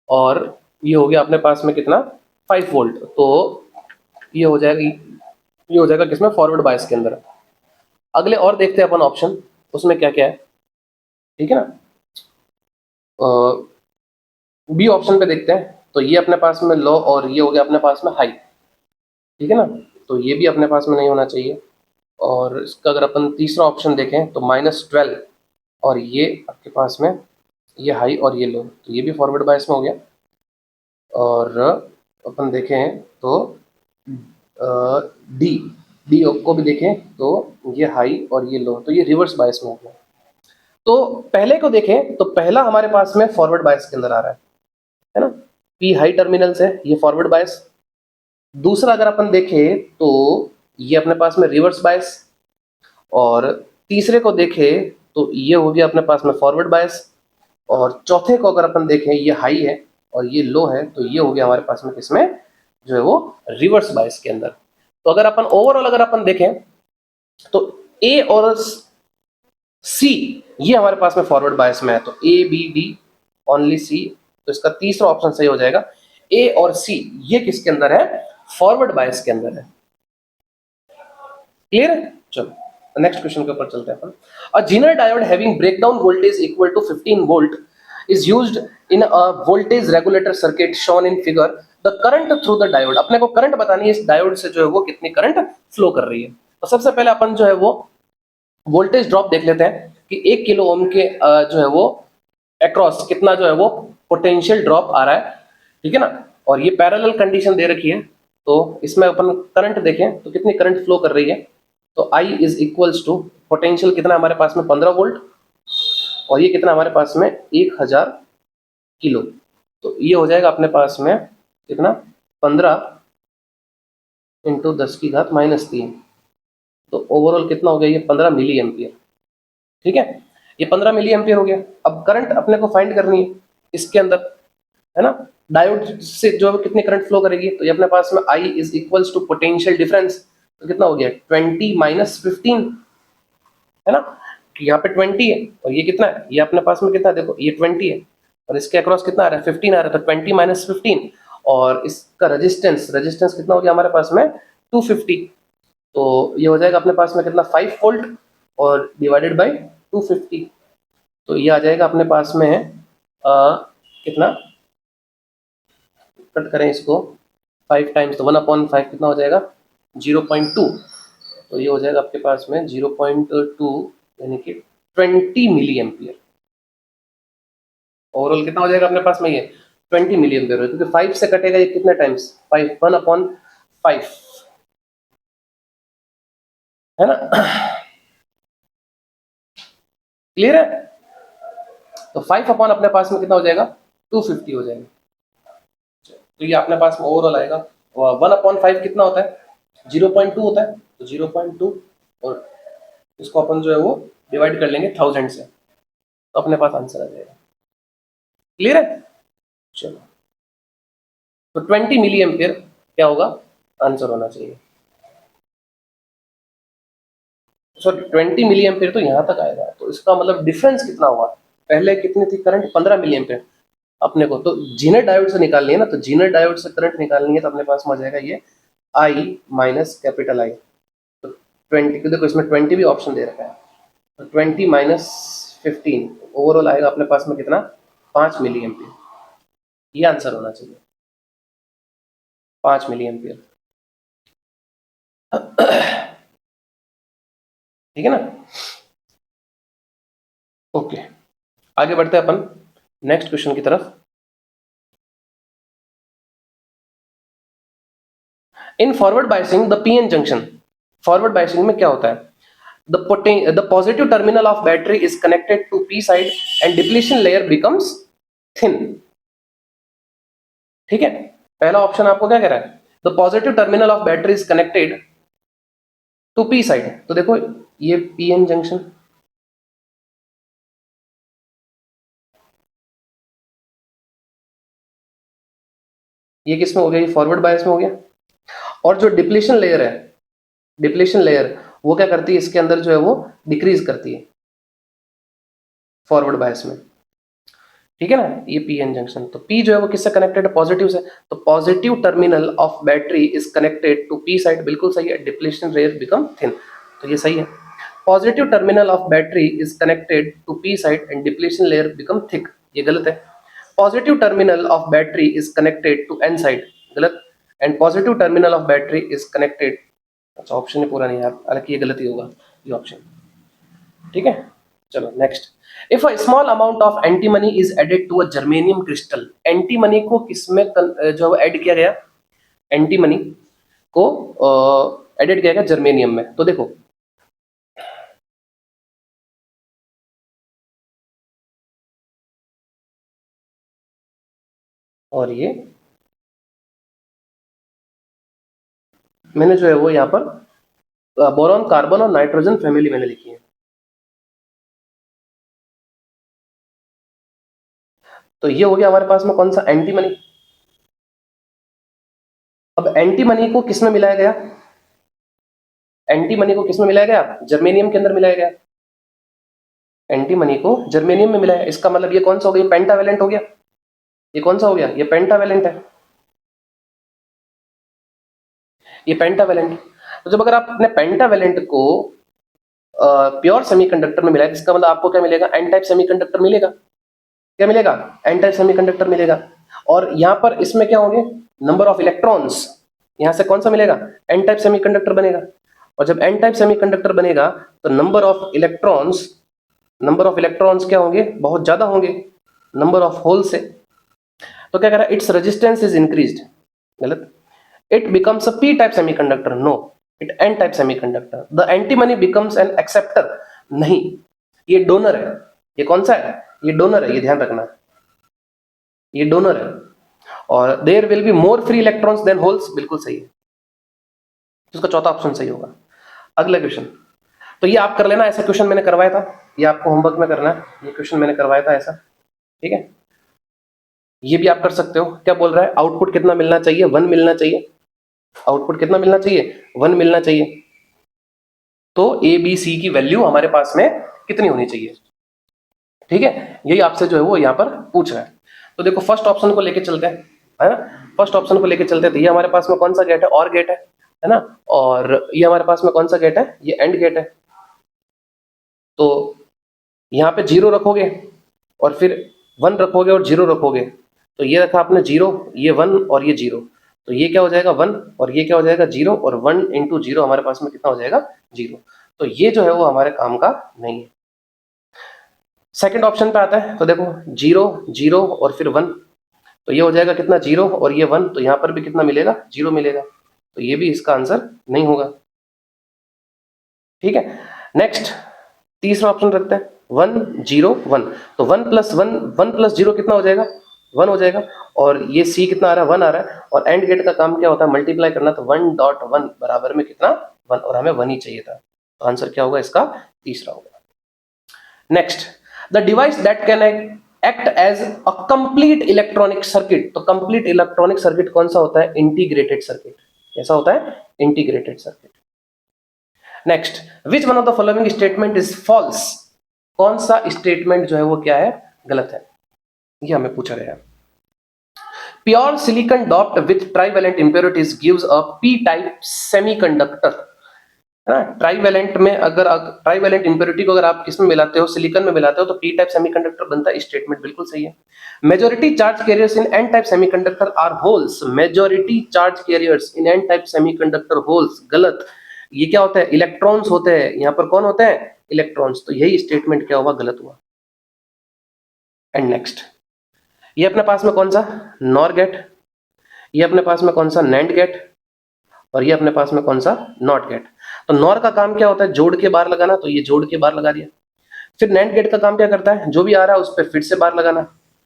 और ये हो गया अपने पास में कितना? 5 वोल्ट। तो ये हो जाएगा किसमें? फॉरवर्ड बायस के अंदर। अगले और देखते हैं अपन ऑप्शन, उसमें क्या क्या है। ठीक है ना, बी ऑप्शन पे देखते हैं। तो ये अपने पास में लो, और ये हो गया अपने पास में हाई। ठीक है ना, तो ये भी अपने पास में नहीं होना चाहिए। और इसका अगर अपन तीसरा ऑप्शन देखें तो -12, और ये आपके पास में ये हाई और ये लो, तो ये भी फॉरवर्ड बायस में हो गया। और अपन देखें तो डी डी को भी देखें तो ये हाई और ये लो, तो ये रिवर्स बायस में हो गया। तो पहले को देखें तो पहला हमारे पास में फॉरवर्ड बायस के अंदर आ रहा है ना, पी हाई टर्मिनल से ये फॉरवर्ड बायस। दूसरा अगर अपन देखें तो ये अपने पास में रिवर्स बायस, और तीसरे को देखें तो ये हो गया अपने पास में फॉरवर्ड बायस, और चौथे को अगर अपन देखें ये हाई है और ये लो है, तो ये हो गया हमारे पास में किसमें, जो है वो रिवर्स बायस के अंदर। तो अगर अपन ओवरऑल अगर अपन देखें तो ए और सी ये हमारे पास में फॉरवर्ड बायस में है, तो ए बी डी ओनली सी, तो इसका तीसरा ऑप्शन सही हो जाएगा। ए और सी ये किसके अंदर है, फॉरवर्ड बायस के अंदर है। क्लियर है, चलो नेक्स्ट क्वेश्चन के ऊपर चलते हैं अपन। A zener diode having breakdown voltage equal to 15 volt is used in a voltage regulator circuit shown in figure. The current through the diode, अपने को करंट बतानी है इस डायोड से जो है वो कितनी करंट फ्लो कर रही है। तो सबसे पहले अपन जो है वो वोल्टेज ड्रॉप देख लेते हैं कि 1 किलो ओम के जो है वो अक्रॉस कितना जो है वो पोटेंशियल ड्रॉप आ रहा है, ठीक है ना। और ये पैरेलल कंडीशन दे रखी है, तो इसमें अपन करंट देखें तो कितनी करंट फ्लो कर रही है, तो I is equals to potential कितना हमारे पास में 15 वोल्ट, और ये कितना हमारे पास में 1000 किलो, तो ये हो जाएगा अपने पास में कितना 15 इंटू 10 की घात -3, तो ओवरऑल कितना हो गया ये 15 मिली एम्पियर। ठीक है, ये 15 मिली एम्पियर हो गया। अब करंट अपने को फाइंड करनी है इसके अंदर, है ना, डायोड से जो है कितनी करंट फ्लो करेगी, तो ये अपने पास में I is equals to potential difference, तो कितना हो गया 20 - 15, है ना, यहाँ पे 20 है और ये कितना है, ये अपने पास में कितना है, देखो ये 20 है और इसके अक्रॉस कितना आ रहा है 15 आ रहा है, तो 20 - 15, और इसका रेजिस्टेंस कितना हो गया हमारे पास में 250, तो ये हो जाएगा अपने पास में कितना 5 वोल्ट और डिवाइडेड बाय 250, तो ये आ जाएगा अपने पास में कितना, कट करें इसको 5 टाइम्स तो 1/5 कितना हो जाएगा 0.2, तो ये हो जाएगा आपके पास में 0.2 यानी कि 20 मिली एम्पियर। ओवरऑल कितना हो जाएगा अपने पास में ये 20 मिली एम्पियर, क्योंकि 5 से कटेगा ये कितने टाइम्स 5, 1/5, है ना। क्लियर है, तो 5 अपॉन अपने पास में कितना हो जाएगा 250 हो जाएगा, तो ये अपने पास में ओवरऑल आएगा 1/5 कितना होता है 0.2 होता है, तो 0.2 और इसको अपन जो है वो डिवाइड कर लेंगे 1000 से, तो अपने पास आंसर आ जाएगा। क्लियर है, चलो तो 20 मिली एम्पियर क्या होगा आंसर होना चाहिए। सॉरी 20 मिली एम्पियर तो यहाँ तक आएगा, तो इसका मतलब डिफरेंस कितना हुआ, पहले कितनी थी करंट 15 मिली एम्पियर अपने को, तो जीनर डायोड से निकालनी है ना, तो जीनर डायोड से करंट निकालनी है, तो अपने पास में आ जाएगा ये I माइनस कैपिटल I, तो 20 देखो इसमें 20 भी ऑप्शन दे रखा है, तो 20 - 15 ओवरऑल आएगा अपने पास में कितना 5 मिली एम्पियर, ये आंसर होना चाहिए 5 मिली एम्पियर। ठीक है ना, ओके आगे बढ़ते हैं अपन नेक्स्ट क्वेश्चन की तरफ। In forward biasing the PN junction, forward biasing में क्या होता है, the positive terminal of battery is connected to p side and depletion layer becomes thin। ठीक है, पहला ऑप्शन आपको क्या कह रहा है, the positive terminal of battery is connected to p side, तो देखो ये pn जंक्शन, ये किस में हो गया, ये फॉरवर्ड बायस में हो गया, और जो डिप्लीशन लेयर है, डिप्लीशन लेयर वो क्या करती है इसके अंदर जो है वो डिक्रीज करती है फॉरवर्ड बायस में। ठीक है ना, ये पी एन जंक्शन, तो पी जो है वो किससे कनेक्टेड है पॉजिटिव से, तो positive terminal of battery is connected to P side, बिल्कुल सही है, डिप्लीशन लेयर बिकम थिन, तो ये सही है। Positive terminal of battery is connected to P side and depletion layer become thick, ये गलत है। Positive terminal of battery is connected to N side, गलत। And positive terminal of battery is connected. अच्छा ऑप्शन ही पूरा नहीं यार, हालांकि ये गलत ही होगा ये ऑप्शन, ठीक है। चलो next, if a small amount of antimony is added to a germanium crystal, antimony को किसमें जो ऐड किया गया, एंटीमनी को एडेड किया गया जर्मेनियम में। तो देखो और ये मैंने जो है वो यहाँ पर बोरॉन, कार्बन और नाइट्रोजन फैमिली मैंने लिखी है। तो ये हो गया हमारे पास में कौन सा, एंटीमनी। अब एंटीमनी को किसमें मिलाया गया, एंटीमनी को किसमें मिलाया गया, जर्मेनियम के अंदर मिलाया गया। एंटीमनी को जर्मेनियम में मिलाया, इसका मतलब ये कौन सा हो गया, पेंटावेलेंट हो गया। ये कौन सा हो गया, ये पेंटावेलेंट है, ये पेंटावेलेंट। तो जब अगर आपने पेंटावेलेंट को प्योर सेमीकंडक्टर में मिलाया, इसका मतलब आपको क्या मिलेगा, एन टाइप सेमीकंडक्टर मिलेगा। क्या मिलेगा, एन टाइप सेमीकंडक्टर मिलेगा। और यहां पर इसमें क्या होंगे, नंबर ऑफ इलेक्ट्रॉन्स, यहां से कौन सा मिलेगा, एन टाइप सेमीकंडक्टर बनेगा। और जब एन टाइप सेमीकंडक्टर बनेगा तो number of electrons, number of electrons क्या होंगे, बहुत ज्यादा होंगे नंबर ऑफ होल से। तो क्या कह रहा है, इट्स रेजिस्टेंस इज इंक्रीज्ड, गलत। It becomes a P type semiconductor, no it N type semiconductor. The antimony becomes an acceptor, नहीं ये डोनर है। ये कौन सा है, ये डोनर है, ये ध्यान रखना, ये डोनर है। और there will be more free electrons than holes, बिल्कुल सही है, उसका चौथा ऑप्शन सही होगा। अगला क्वेश्चन, तो ये आप कर लेना, ऐसा क्वेश्चन मैंने करवाया था, ये आपको होमवर्क में करना है, ये क्वेश्चन मैंने करवाया था ऐसा, ठीक है। ये भी आप कर सकते हो। क्या बोल रहा है, आउटपुट कितना मिलना चाहिए, 1 मिलना चाहिए। आउटपुट कितना मिलना चाहिए, 1 मिलना चाहिए। तो ए बी सी की वैल्यू हमारे पास में कितनी होनी चाहिए, ठीक है। यही आपसे जो है वो यहाँ पर पूछ रहा है। तो देखो फर्स्ट ऑप्शन को लेके चलते हैं, है ना। फर्स्ट ऑप्शन को लेके चलते हैं, तो ये हमारे पास में कौन सा गेट है, और गेट है ना। और ये हमारे पास में कौन सा गेट है, ये एंड गेट है। तो यहाँ पे 0 रखोगे और फिर 1 रखोगे और 0 रखोगे, तो ये रखा आपने 0, ये 1 और ये 0, तो ये क्या हो जाएगा 1 और ये क्या हो जाएगा 0, और 1 इंटू 0 हमारे पास में कितना हो जाएगा 0। तो ये जो है वो हमारे काम का नहीं है। सेकंड ऑप्शन पे आता है, तो देखो 0 0 और फिर 1, तो ये हो जाएगा कितना 0 और ये 1, तो यहाँ पर भी कितना मिलेगा 0 मिलेगा, तो ये भी इसका आंसर नहीं होगा, ठीक है। नेक्स्ट तीसरा ऑप्शन रखते हैं 1 0 1, तो 1 प्लस 1, 1 प्लस 0 कितना हो जाएगा 1 हो जाएगा, और ये सी कितना आ रहा है 1 आ रहा है, और एंड गेट का काम क्या होता है मल्टीप्लाई करना, तो 1.1 बराबर में कितना 1, और हमें 1 ही चाहिए था, तो आंसर क्या होगा इसका, तीसरा होगा। Next, the device that can act as a complete electronic circuit, तो कंप्लीट इलेक्ट्रॉनिक सर्किट कौन सा होता है, इंटीग्रेटेड सर्किट। कैसा होता है, integrated circuit. Next, which one of the following statement is false, कौन सा स्टेटमेंट जो है वो क्या है, गलत है, ये हमें पूछा गया है। Pure silicon doped with trivalent impurities gives a P type semiconductor, है ना। ट्राइवेलेंट में अगर ट्राइवेलेंट इंप्योरिटी को अगर आप किसमें मिलाते हो, सिलिकॉन में मिलाते हो, तो पी टाइप सेमीकंडक्टर बनता है, स्टेटमेंट बिल्कुल सही है। Majority charge carriers in N type semiconductor are holes, majority charge carriers in N type semiconductor holes, गलत। ये क्या होता है, इलेक्ट्रॉन्स होते हैं, यहाँ पर कौन होते हैं, इलेक्ट्रॉन्स, तो यही स्टेटमेंट क्या हुआ, गलत हुआ। एंड नेक्स्ट, ये अपने पास में कौन सा, नॉर गेट, ये अपने पास में कौन सा, नैंड गेट, और ये अपने पास में कौन सा, नॉट गेट। तो नॉर का काम क्या होता है, जोड़ के बार लगाना, तो ये जोड़ के बार लगा दिया। फिर नैंड गेट का काम क्या करता है, जो भी आ रहा है उस पर फिर से बार लगाना,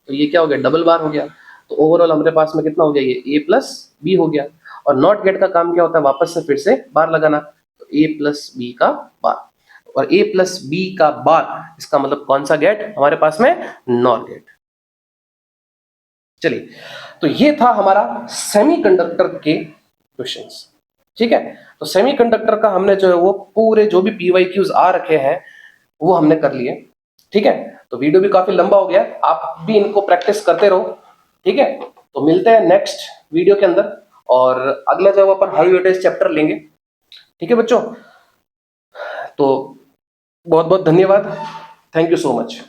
तो ये क्या हो गया, डबल बार हो गया। तो ओवरऑल हमारे पास में कितना हो गया, ये a प्लस बी हो गया। और नॉट गेट का काम क्या होता है, वापस से फिर से बार लगाना, तो a प्लस बी का बार, और a प्लस बी का बार, इसका मतलब कौन सा गेट हमारे पास में, नॉर गेट। चलिए, तो ये था हमारा सेमीकंडक्टर के क्वेश्चंस, ठीक है। तो सेमीकंडक्टर का हमने जो है वो पूरे जो भी पीवाईक्यूज आ रखे हैं वो हमने कर लिए, ठीक है। तो वीडियो भी काफी लंबा हो गया, आप भी इनको प्रैक्टिस करते रहो, ठीक है। तो मिलते हैं नेक्स्ट वीडियो के अंदर, और अगला जो अपन हाई वोल्टेज चैप्टर लेंगे, ठीक है बच्चों। तो बहुत बहुत धन्यवाद, थैंक यू सो मच।